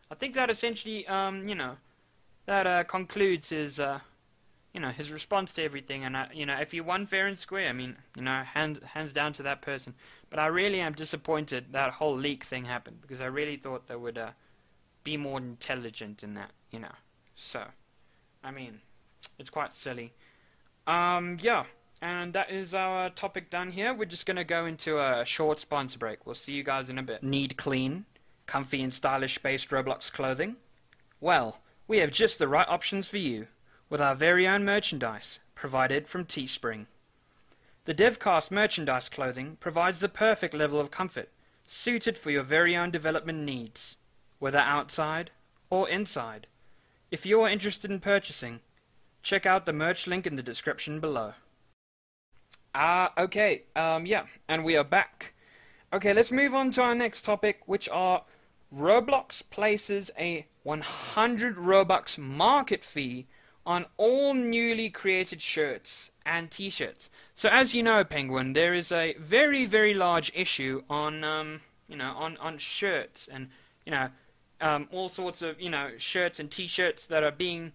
I think that essentially, that concludes his, his response to everything. And, if he won fair and square, I mean, hands down to that person. But I really am disappointed that whole leak thing happened, because I really thought they would be more intelligent in that, So, I mean, it's quite silly. Yeah. And that is our topic done here. We're just going to go into a short sponsor break. We'll see you guys in a bit. Need clean, comfy and stylish-based Roblox clothing? Well, we have just the right options for you, with our very own merchandise, provided from Teespring. The DevCast merchandise clothing provides the perfect level of comfort, suited for your very own development needs, whether outside or inside. If you are interested in purchasing, check out the merch link in the description below. Okay, yeah, and we are back. Okay, let's move on to our next topic, which are Roblox places a 100 Robux market fee on all newly created shirts and t-shirts. So as you know, Penguin, there is a very, very large issue on, on shirts and, all sorts of, shirts and t-shirts that are being,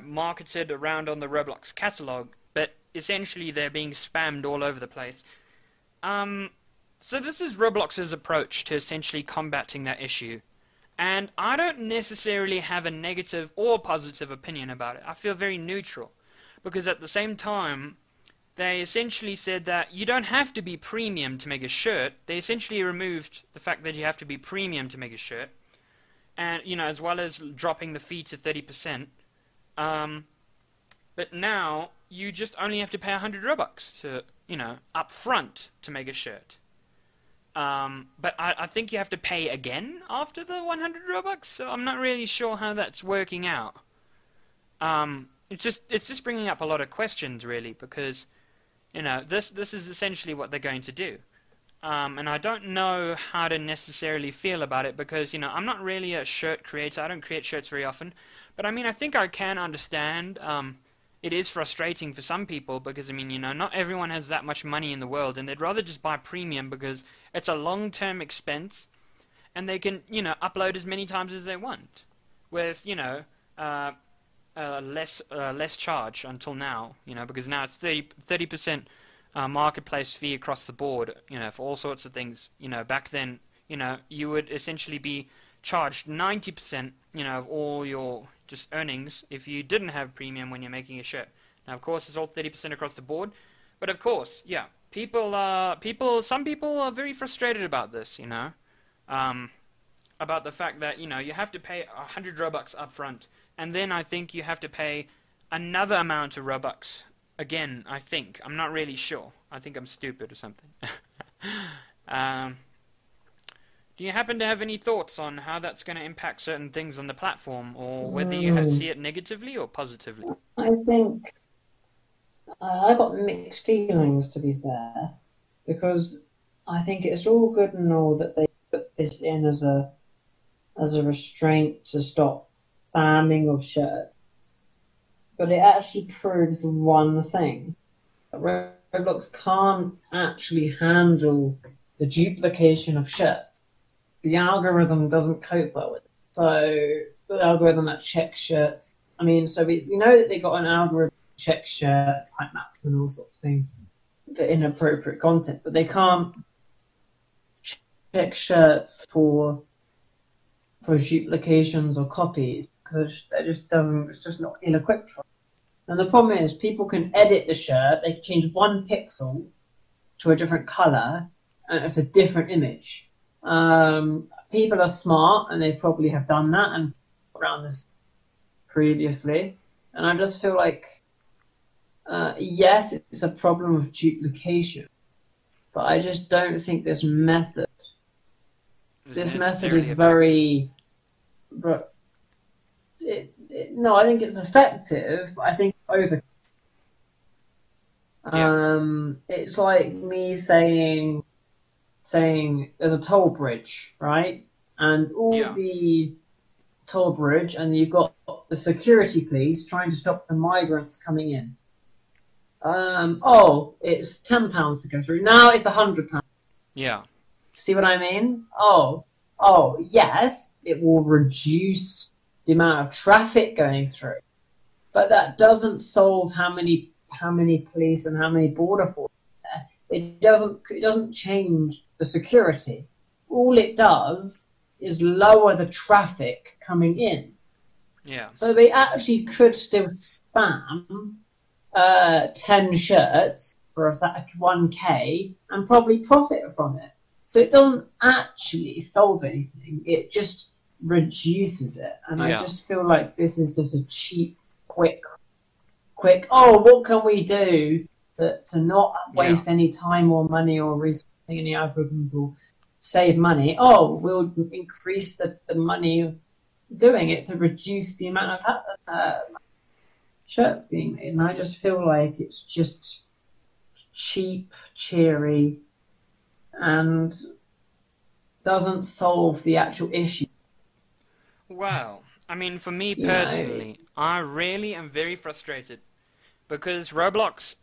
marketed around on the Roblox catalog, but essentially they're being spammed all over the place. So this is Roblox's approach to essentially combating that issue. And I don't necessarily have a negative or positive opinion about it. I feel very neutral. Because at the same time, they essentially said that you don't have to be premium to make a shirt. They essentially removed the fact that you have to be premium to make a shirt. And, as well as dropping the fee to 30%. But now, you just only have to pay 100 Robux to, up front to make a shirt. But I think you have to pay again after the 100 Robux, so I'm not really sure how that's working out. It's just bringing up a lot of questions, really, because, this is essentially what they're going to do. And I don't know how to necessarily feel about it, because, I'm not really a shirt creator. I don't create shirts very often. But, I mean, I think I can understand, it is frustrating for some people because, I mean, not everyone has that much money in the world, and they'd rather just buy premium because it's a long-term expense, and they can, upload as many times as they want with, less charge until now, because now it's 30% marketplace fee across the board, for all sorts of things. Back then, you would essentially be charged 90%, of all your just earnings if you didn't have premium when you're making a shirt. Now, of course, it's all 30% across the board, but of course, yeah, some people are very frustrated about this, about the fact that, you have to pay 100 Robux up front, and then I think you have to pay another amount of Robux again, I think. I'm not really sure. I think I'm stupid or something. Do you happen to have any thoughts on how that's going to impact certain things on the platform, or whether you see it negatively or positively? I think I got mixed feelings, to be fair, because I think it's all good and all that they put this in as a restraint to stop spamming of shirts, but it actually proves one thing: Roblox can't actually handle the duplication of shirts. The algorithm doesn't cope well with it. So the algorithm that checks shirts, I mean, so we know that they got an algorithm that checks shirts, height maps, and all sorts of things for inappropriate content, but they can't check shirts for duplications or copies because it's just not ill-equipped for it. And the problem is people can edit the shirt, they can change one pixel to a different color, and it's a different image. People are smart, and they probably have done that and around this previously. And I just feel like, yes, it's a problem of duplication, but I just don't think this method is very. But no, I think it's effective. But I think it's over. It's like me saying there's a toll bridge, right? And all the toll bridge, and you've got the security police trying to stop the migrants coming in. Oh, it's £10 to go through. Now it's £100. Yeah. See what I mean? Oh, yes, it will reduce the amount of traffic going through, but that doesn't solve how many police and how many border forces there. It doesn't change the security. All it does is lower the traffic coming in. Yeah. So they actually could still spam 10 shirts for 1K and probably profit from it. So it doesn't actually solve anything. It just reduces it. And I just feel like this is just a cheap, quick, what can we do to not waste any time or money or resourcing any algorithms or save money? Oh, we'll increase the money doing it to reduce the amount of shirts being made. And I just feel like it's just cheap, cheery, and doesn't solve the actual issue. Well, I mean, for me personally, I really am very frustrated because Roblox,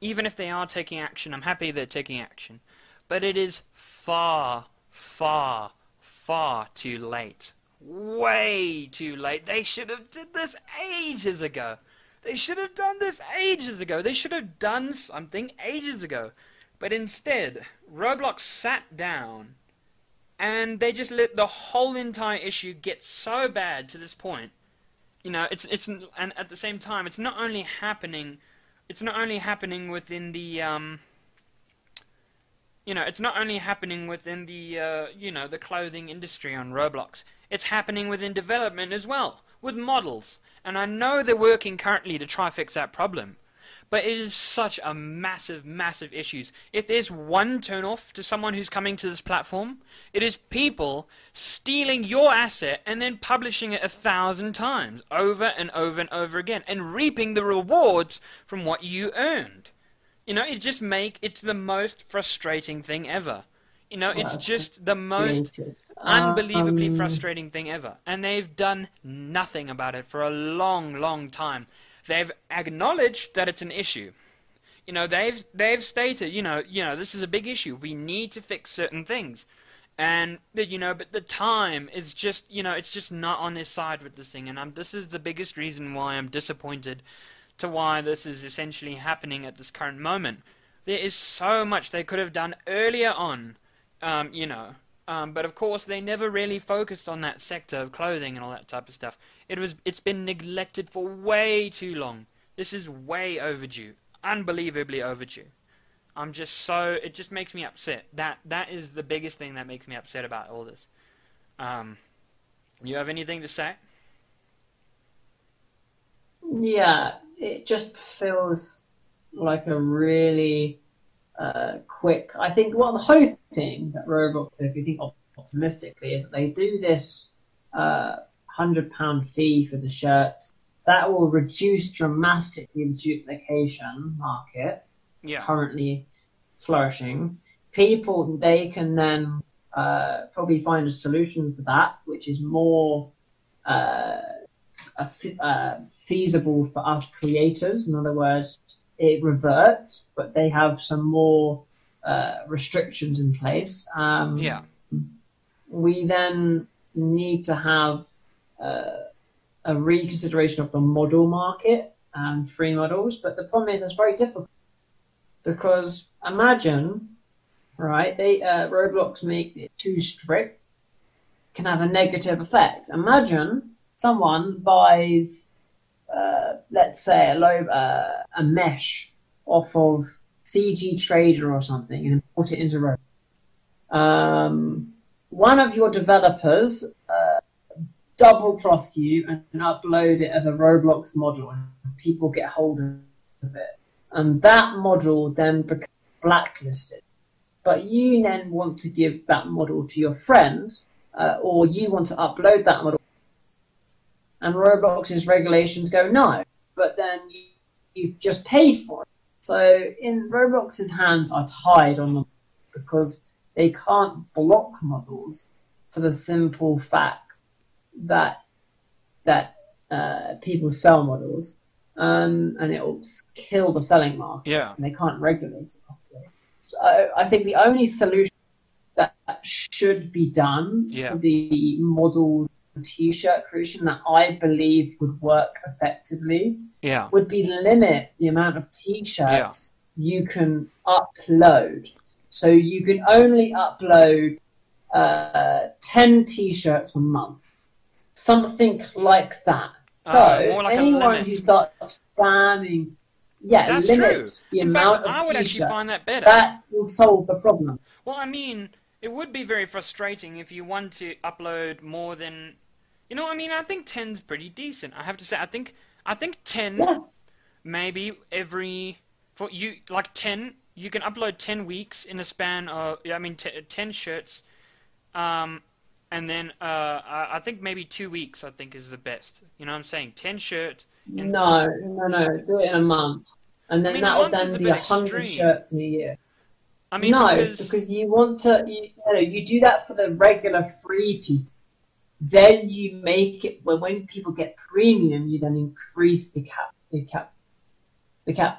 even if they are taking action, I'm happy they're taking action, but it is far, far, far too late. Way too late. They should have did this ages ago. They should have done this ages ago. They should have done something ages ago. But instead, Roblox sat down and they just let the whole entire issue get so bad to this point. And at the same time, it's not only happening within the it's not only happening within the the clothing industry on Roblox. It's happening within development as well, with models. And I know they're working currently to try fix that problem. But it is such a massive, massive issue. If there's one turn-off to someone who's coming to this platform, it is people stealing your asset and then publishing it 1,000 times, over and over and over again, and reaping the rewards from what you earned. It's the most frustrating thing ever. It's just the most unbelievably frustrating thing ever. And they've done nothing about it for a long, long time. They've acknowledged that it's an issue. They've stated, this is a big issue. We need to fix certain things. And, but the time is just, it's just not on their side with this thing. And this is the biggest reason why I'm disappointed to why this is essentially happening at this current moment. There is so much they could have done earlier on, but of course they never really focused on that sector of clothing and all that type of stuff. It's been neglected for way too long. This is way overdue, unbelievably overdue. It just makes me upset. That is the biggest thing that makes me upset about all this. You have anything to say? Yeah, it just feels like a really quick. I think what I'm hoping that Roblox, if you think optimistically, is that they do this £100 fee for the shirts. That will reduce dramatically the duplication market currently flourishing. People, they can then probably find a solution for that, which is more feasible for us creators. In other words, it reverts, but they have some more restrictions in place. We then need to have a reconsideration of the model market and free models, but the problem is it's very difficult because imagine, right? Roblox make it too strict, can have a negative effect. Imagine someone buys, let's say, a mesh off of CG Trader or something and put it into Roblox. One of your developers double-cross you and upload it as a Roblox model, and people get hold of it. And that model then becomes blacklisted. But you then want to give that model to your friend, or you want to upload that model, and Roblox's regulations go no. But then you've just paid for it. So in Roblox's hands are tied on them because they can't block models for the simple fact that people sell models. and it will kill the selling market, Yeah. and they can't regulate it properly. So I think the only solution that should be done Yeah. for the models and t-shirt creation that I believe would work effectively Yeah. would be limit the amount of t-shirts you can upload. So you can only upload 10 t-shirts a month, something like that. So More like a anyone limit. who starts spamming, That's limit true. the In fact, amount of I would actually t-shirts. find that better. That will solve the problem. Well, I mean, it would be very frustrating if you want to upload more than, you know, I mean, I think 10's pretty decent. I have to say, I think 10 Yeah. maybe every for you like 10 you can upload 10 weeks in a span of 10 shirts, and then I think maybe 2 weeks I think is the best. You know what I'm saying? 10 shirt. No. Do it in a month, and then I mean, a that will month is then a be bit 100 extreme. shirts in a year. I mean, No, because because you want to, you do that for the regular free people. Then you make it when people get premium, you then increase the cap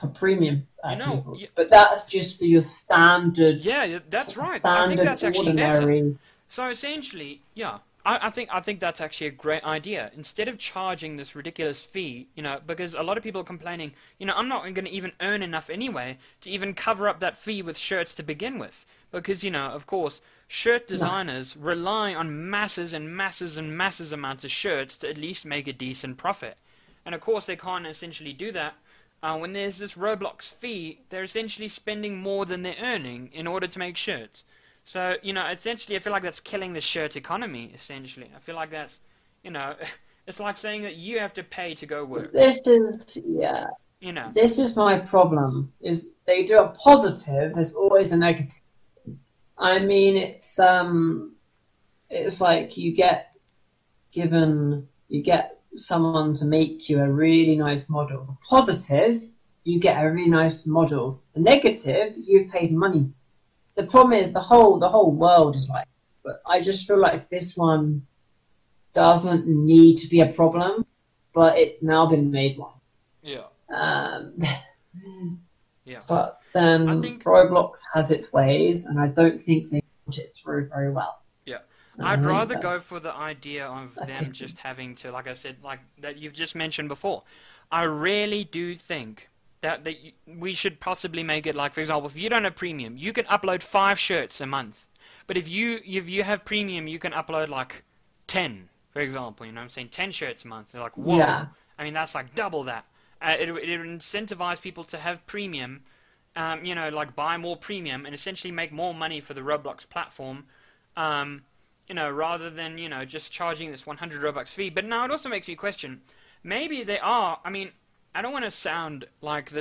for premium people. But that's just for your standard. yeah, that's right. I think that's actually better. Ordinary. So essentially, yeah, I think that's actually a great idea. Instead of charging this ridiculous fee, you know, because a lot of people are complaining, you know, I'm not going to even earn enough anyway to even cover up that fee with shirts to begin with. Because, you know, of course, shirt designers rely on masses and masses and masses amounts of shirts to at least make a decent profit. And of course, they can't essentially do that. When there's this Roblox fee, they're essentially spending more than they're earning in order to make shirts. So, you know, essentially, I feel like that's killing the shirt economy, essentially. I feel like that's, you know, it's like saying that you have to pay to go work. This is, yeah. You know. This is my problem, is they do a positive, there's always a negative. I mean, it's like you get someone to make you a really nice model. The positive, you get a really nice model. The negative, you've paid money. The problem is the whole world is like, but I just feel like this one doesn't need to be a problem, but it's now been made one. Yeah. Yeah. But then I think Roblox has its ways, and I don't think they put it through very well. Yeah. I'd rather go for the idea of them just having to, like I said, like that you've just mentioned before. I really do think that we should possibly make it like, for example, if you don't have premium, you can upload 5 shirts a month. But if you have premium, you can upload like 10, for example. You know what I'm saying? 10 shirts a month. They're like, whoa. Yeah. I mean, that's like double that. It would incentivize people to have premium, you know, like buy more premium and essentially make more money for the Roblox platform, you know, rather than, you know, just charging this 100 Robux fee. But now it also makes me question, maybe they are, I mean, I don't want to sound like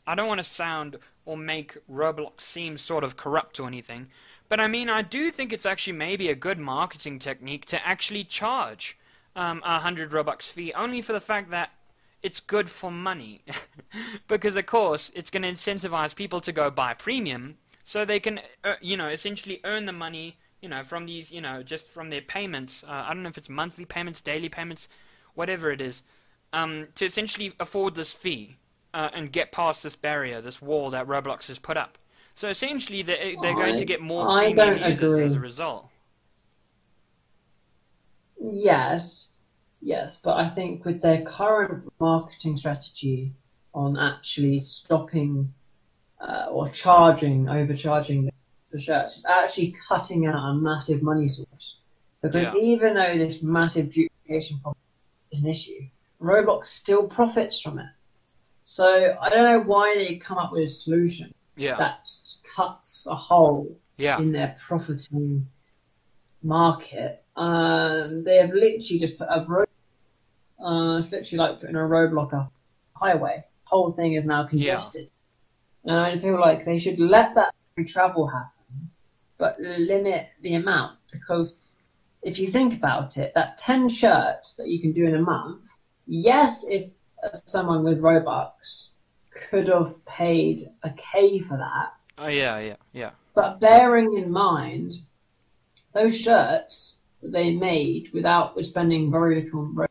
I don't want to sound or make Roblox seem sort of corrupt or anything, but I mean, I do think it's actually maybe a good marketing technique to actually charge 100 Robux fee, only for the fact that it's good for money. Because, of course, it's going to incentivize people to go buy premium, so they can, you know, essentially earn the money, you know, from these, you know, just from their payments. I don't know if it's monthly payments, daily payments, whatever it is, to essentially afford this fee and get past this barrier, this wall that Roblox has put up. So essentially, they're going to get more premium users as a result. Yes, but I think with their current marketing strategy on actually stopping or overcharging the shirts, it's actually cutting out a massive money source. Because even though this massive duplication problem is an issue, Roblox still profits from it. So I don't know why they come up with a solution that cuts a hole in their profiting market. They have literally just put a road. It's literally like putting a roadblock up a highway. The whole thing is now congested. And I feel like they should let that free travel happen, but limit the amount. Because if you think about it, that 10 shirts that you can do in a month, yes, if someone with Robux could have paid a K for that. Oh, yeah. But bearing in mind, those shirts that they made with spending very little on Robux,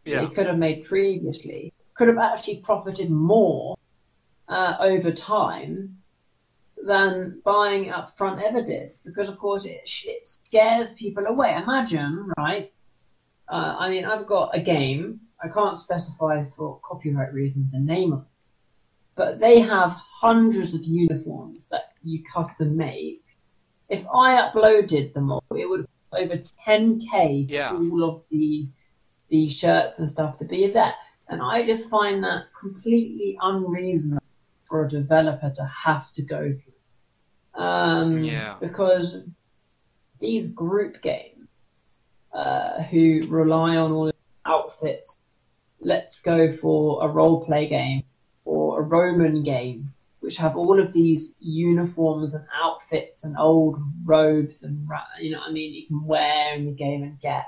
they could have made previously could have actually profited more over time than buying up front ever did, because of course it scares people away. Imagine, right? I mean, I've got a game. I can't specify for copyright reasons the name of it, but they have hundreds of uniforms that you custom make. If I uploaded them all, it would be over 10K for all of the shirts and stuff to be there. And I just find that completely unreasonable for a developer to have to go through. Because these group games who rely on all the outfits, let's go for a role-play game or a Roman game, which have all of these uniforms and outfits and old robes and, you know what I mean, you can wear in the game and get.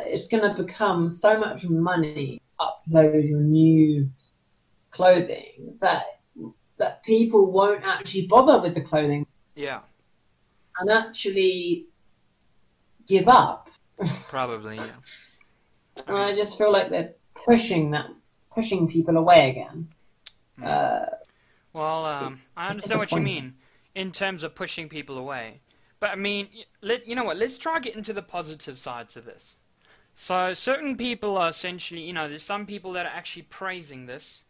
It's going to become so much money upload your new clothing that people won't actually bother with the clothing. Yeah. And actually give up. Probably, yeah. And I just feel like they're pushing people away again. I understand what you mean in terms of pushing people away. But I mean, you know what? Let's try to get into the positive sides of this. So certain people are essentially, you know, there's some people that are actually praising this.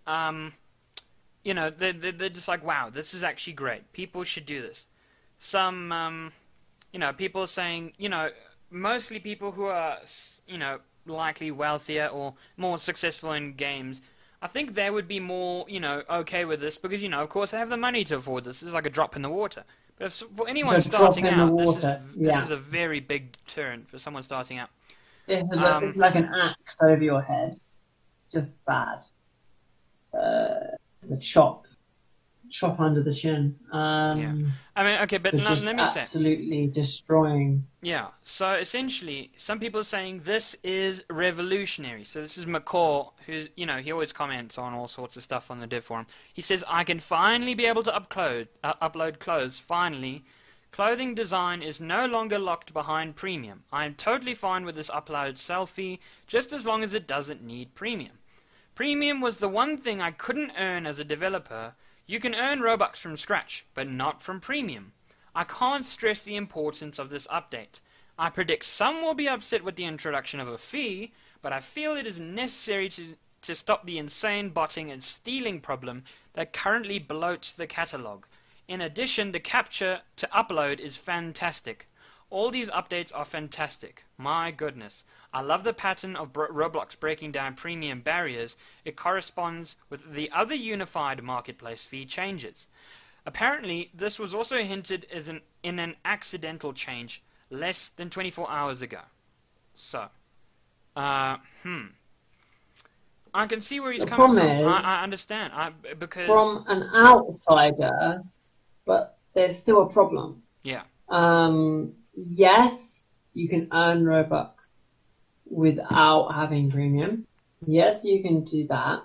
You know, they're just like, wow, this is actually great. People should do this. Some, you know, people are saying, you know, mostly people who are, you know, likely wealthier or more successful in games, I think they would be more, you know, okay with this because, you know, of course they have the money to afford this. This is like a drop in the water. But if, for anyone starting out, this is a very big turn for someone starting out. It's like an axe over your head. It's just bad. It's a chop under the chin. I mean, okay, but let me say. Absolutely destroying. Yeah, so essentially, some people are saying this is revolutionary. So this is McCaw, who's, you know, he always comments on all sorts of stuff on the dev forum. He says, I can finally be able to upload clothes, finally. Clothing design is no longer locked behind premium. I am totally fine with this upload selfie, just as long as it doesn't need premium. Premium was the one thing I couldn't earn as a developer. You can earn Robux from scratch, but not from premium. I can't stress the importance of this update. I predict some will be upset with the introduction of a fee, but I feel it is necessary to stop the insane botting and stealing problem that currently bloats the catalog. In addition, the capture to upload is fantastic. All these updates are fantastic. My goodness. I love the pattern of Roblox breaking down premium barriers. It corresponds with the other unified marketplace fee changes. Apparently, this was also hinted as in an accidental change less than 24 hours ago. So, I can see where he's coming from. I understand. Because from an outsider, but there's still a problem. Yeah. Yes, you can earn Robux without having premium. Yes, you can do that,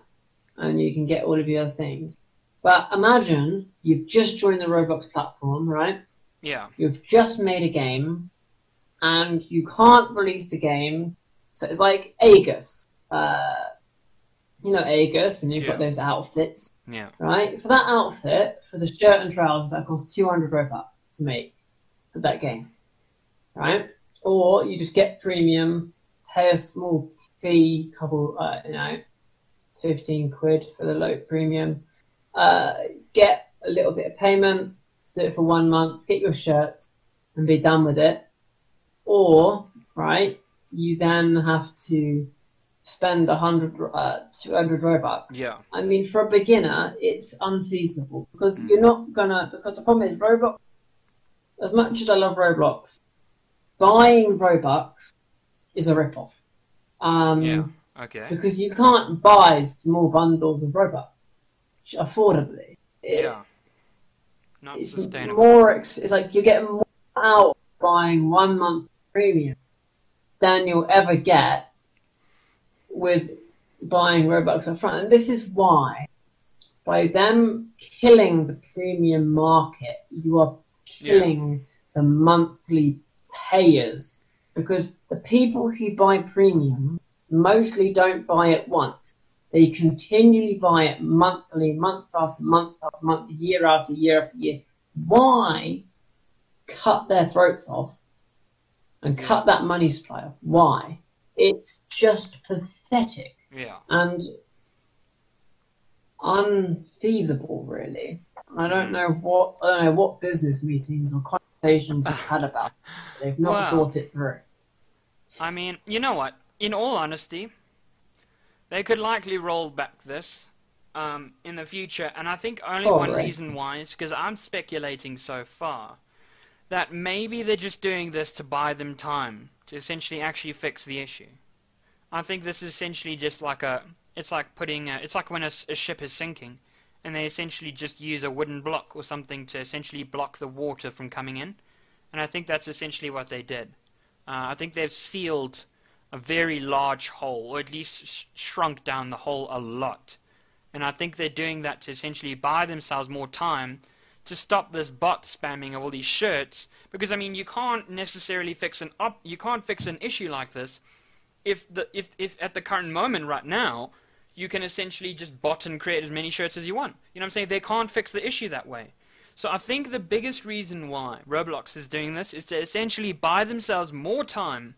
and you can get all of the other things. But imagine you've just joined the Roblox platform, right? Yeah. You've just made a game, and you can't release the game. So it's like Aegis. You know Aegis, and you've got those outfits. Yeah. Right? For that outfit, for the shirt and trousers, that costs 200 Robux to make for that game. Right? Or you just get premium, pay a small fee, 15 quid for the low premium, get a little bit of payment, do it for 1 month, get your shirts and be done with it. Or, right, you then have to spend 200 Robux. Yeah. I mean, for a beginner, it's unfeasible because you're not gonna, because the problem is Roblox, as much as I love Roblox, buying Robux is a rip-off. Okay. Because you can't buy small bundles of Robux affordably. Not sustainable. It's like you're getting more out buying 1 month premium than you'll ever get with buying Robux up front. And this is why, by them killing the premium market, you are killing the monthly payers, because the people who buy premium mostly don't buy it once. They continually buy it monthly, month after month after month, year after year after year. Why cut their throats off and cut that money supply off? Why? It's just pathetic. Yeah. And unfeasible, really. I don't know what business meetings or conversations they've had about it. They've not thought it through. I mean, you know what? In all honesty, they could likely roll back this in the future, and I think only one reason why is because I'm speculating so far that maybe they're just doing this to buy them time to essentially actually fix the issue. I think this is essentially just like it's like when a ship is sinking, and they essentially just use a wooden block or something to essentially block the water from coming in, and I think that's essentially what they did. I think they've sealed a very large hole, or at least shrunk down the hole a lot. And I think they're doing that to essentially buy themselves more time to stop this bot spamming of all these shirts. Because I mean, you can't necessarily fix an issue like this if at the current moment right now you can essentially just bot and create as many shirts as you want. You know what I'm saying? They can't fix the issue that way. So I think the biggest reason why Roblox is doing this is to essentially buy themselves more time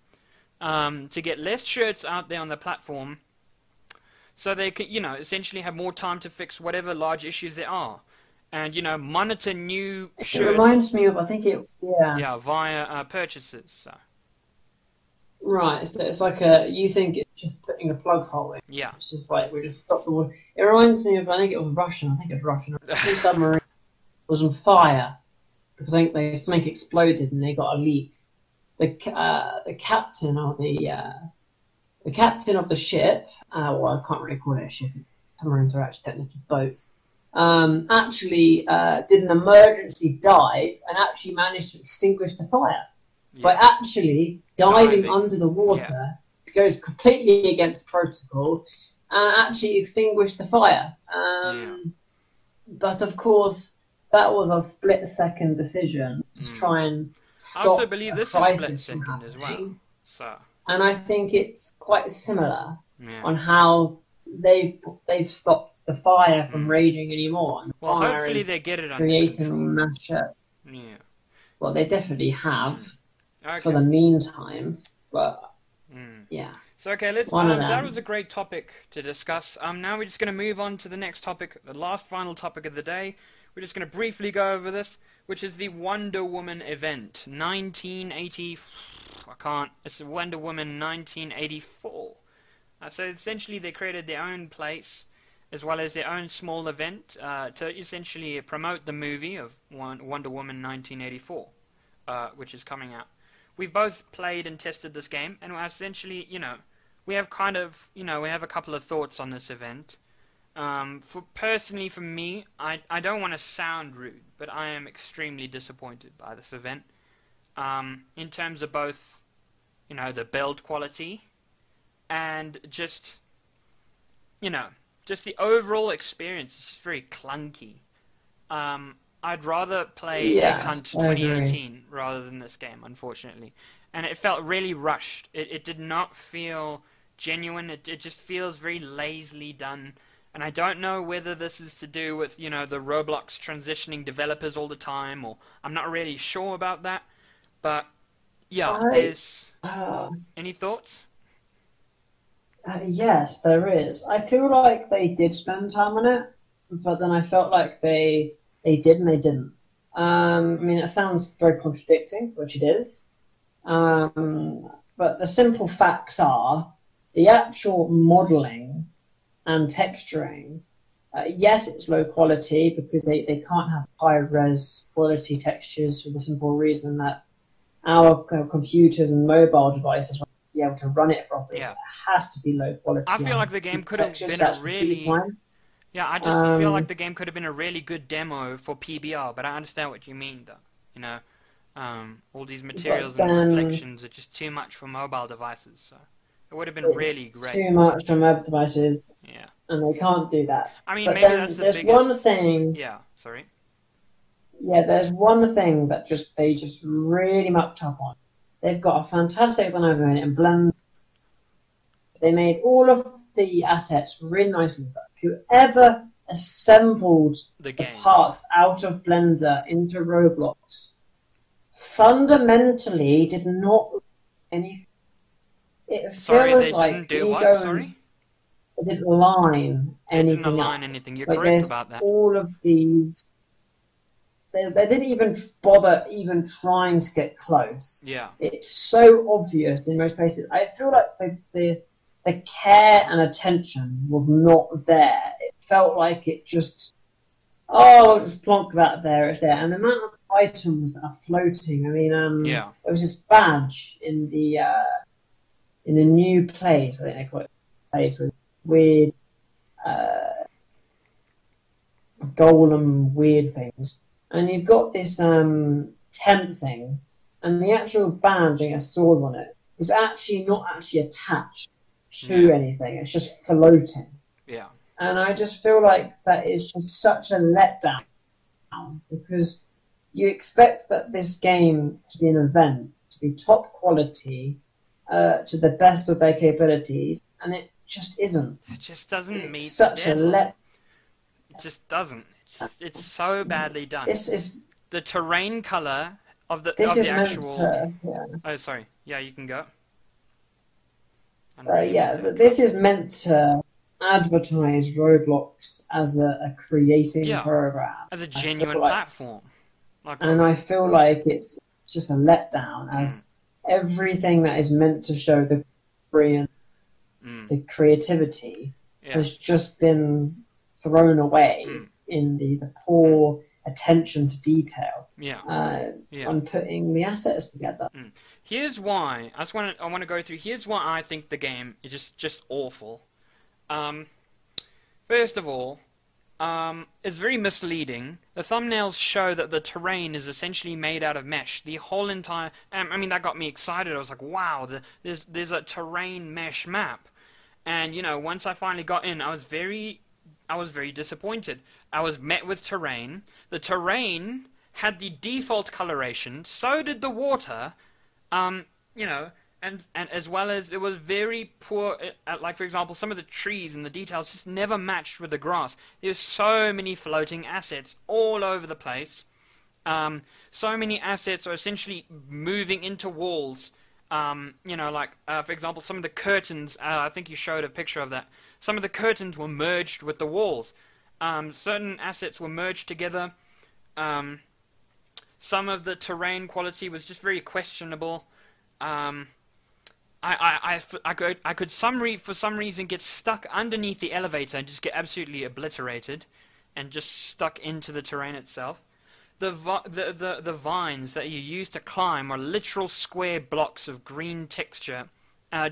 to get less shirts out there on the platform, so they can, essentially have more time to fix whatever large issues there are, and monitor new shirts. It reminds me of, I think via purchases. So. Right, so it's like you think it's just putting a plug hole in. Yeah. It's just like we just stop the water. It reminds me of, I think it was Russian. Two submarines was on fire because I think something exploded and they got a leak. The captain of the ship, well, I can't really call it a ship. Submarines are actually technically boats. Actually did an emergency dive and actually managed to extinguish the fire by actually diving under the water. It goes completely against protocol and actually extinguished the fire. But of course, that was a split-second decision to try and stop I also believe this is split-second as well. So. And I think it's quite similar on how they've stopped the fire from raging anymore. And well, hopefully they get it under creating mass shirts. Yeah. Well, they definitely have for the meantime, but yeah. So okay, that was a great topic to discuss. Now we're just going to move on to the next topic, the last final topic of the day. We're just going to briefly go over this, which is the Wonder Woman event, 1980. It's Wonder Woman 1984. So essentially, they created their own place, as well as their own small event to essentially promote the movie of Wonder Woman 1984, which is coming out. We've both played and tested this game, and essentially, we have we have a couple of thoughts on this event. Personally, for me, I don't want to sound rude, but I am extremely disappointed by this event. In terms of both, the build quality and just the overall experience is just very clunky. I'd rather play Egg Hunt 2018 rather than this game, unfortunately. And it felt really rushed. It did not feel genuine. It just feels very lazily done. And I don't know whether this is to do with, the Roblox transitioning developers all the time, or I'm not really sure about that. But, any thoughts? Yes, there is. I feel like they did spend time on it, but then I felt like they did and they didn't. I mean, it sounds very contradicting, which it is. But the simple facts are the actual modeling and texturing. Yes, it's low quality because they can't have high-res quality textures for the simple reason that our computers and mobile devices won't be able to run it properly. Yeah. So it has to be low quality. I feel like the game could have been a really... Yeah, I just feel like the game could have been a really good demo for PBR, but I understand what you mean, though. All these materials and reflections are just too much for mobile devices, so it would have been really great. Too much for mobile devices. Yeah. And they can't do that. I mean, but maybe that's the biggest... one thing... Yeah, sorry. Yeah, there's one thing that they just really mucked up on. They've got a fantastic design over it and blend They made all of the assets really nicely, but whoever assembled The the game. parts out of Blender into Roblox fundamentally did not like anything. It Sorry, feels they like didn't do you what? go Sorry? and it didn't line They didn't anything align up. anything. You're Like correct there's about that. all of these. They didn't even bother even trying to get close. Yeah. It's so obvious in most places. I feel like the care and attention was not there. It felt like it just, oh, just plonk that there, it's there. And the amount of items that are floating. I mean, Yeah. there was this badge in the new place. I think they call it place with weird golem weird things. And you've got this tent thing, and the actual badge, I guess, swords on it, is actually not actually attached to anything. It's just floating. Yeah. And I just feel like that is just such a letdown, because you expect that this game to be an event, to be top quality, to the best of their capabilities, and it just isn't. It just doesn't meet the Such a deadline. It just doesn't. It's so badly done. This is The terrain color of the this is meant actual. to, yeah. Oh, sorry. Yeah, you can go. This is meant to advertise Roblox as a creating program. As a I feel genuine like- platform. Like, And I feel like it's just a letdown, as everything that is meant to show the brilliant, the creativity has just been thrown away in the poor attention to detail on putting the assets together. Here's why. I want to go through. Here's why I think the game is just awful. First of all, it's very misleading. The thumbnails show that the terrain is essentially made out of mesh. The whole entire... I mean, that got me excited. I was like, wow, there's a terrain mesh map. And, you know, once I finally got in, I was very disappointed. I was met with terrain. The terrain had the default coloration. So did the water. You know... And as well as it was very poor, like for example, some of the trees and the details just never matched with the grass. There's so many floating assets all over the place. So many assets are essentially moving into walls. You know, like for example, some of the curtains. I think you showed a picture of that. Some of the curtains were merged with the walls. Certain assets were merged together. Some of the terrain quality was just very questionable. I could for some reason get stuck underneath the elevator and just get absolutely obliterated, and just stuck into the terrain itself. The vines that you use to climb are literal square blocks of green texture,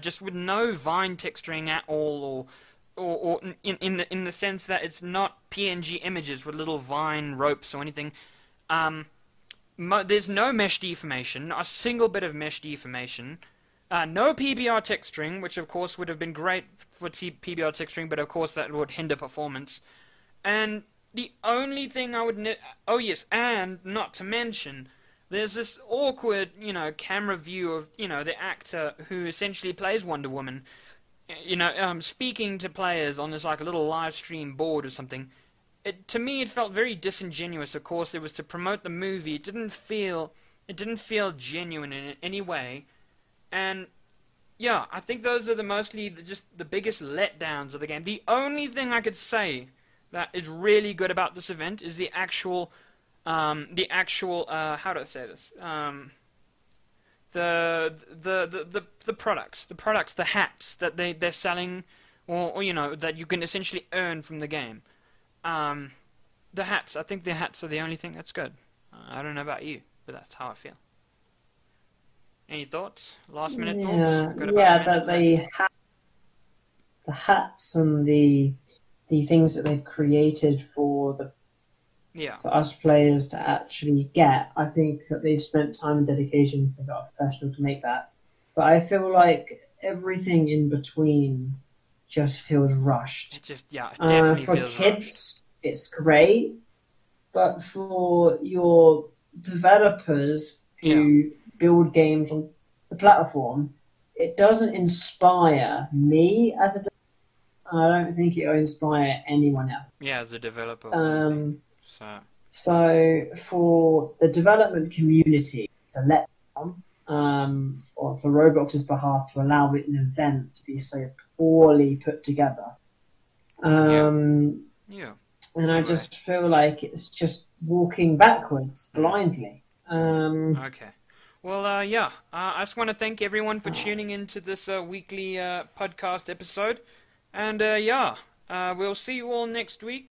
just with no vine texturing at all, or in the sense that it's not PNG images with little vine ropes or anything. There's no mesh deformation, not a single bit of mesh deformation. No PBR texturing, which of course would have been great for PBR texturing, but of course that would hinder performance. And the only thing I would... oh yes, and not to mention, there's this awkward, you know, camera view of, you know, the actor who essentially plays Wonder Woman, you know, speaking to players on this like a little live stream board or something. To me, it felt very disingenuous. Of course, it was to promote the movie. It didn't feel genuine in any way. And yeah, I think those are mostly just the biggest letdowns of the game. The only thing I could say that is really good about this event is the actual how do I say this? The products, the hats that they're selling, or you know, that you can essentially earn from the game. The hats, I think the hats are the only thing that's good. I don't know about you, but that's how I feel. Any thoughts? Last minute thoughts? The hats and the things that they've created for us players to actually get. I think that they've spent time and dedication, so they got a professional to make that. But I feel like everything in between just feels rushed. It just it definitely for feels kids, rushed. It's great, but for your developers who build games on the platform, it doesn't inspire me as a. I don't think it will inspire anyone else. Yeah, as a developer. So. So for the development community to let down, or for Roblox's behalf to allow an event to be so poorly put together. Yeah. And I just feel like it's just walking backwards blindly. Okay. Well, I just want to thank everyone for tuning into this weekly podcast episode. And we'll see you all next week.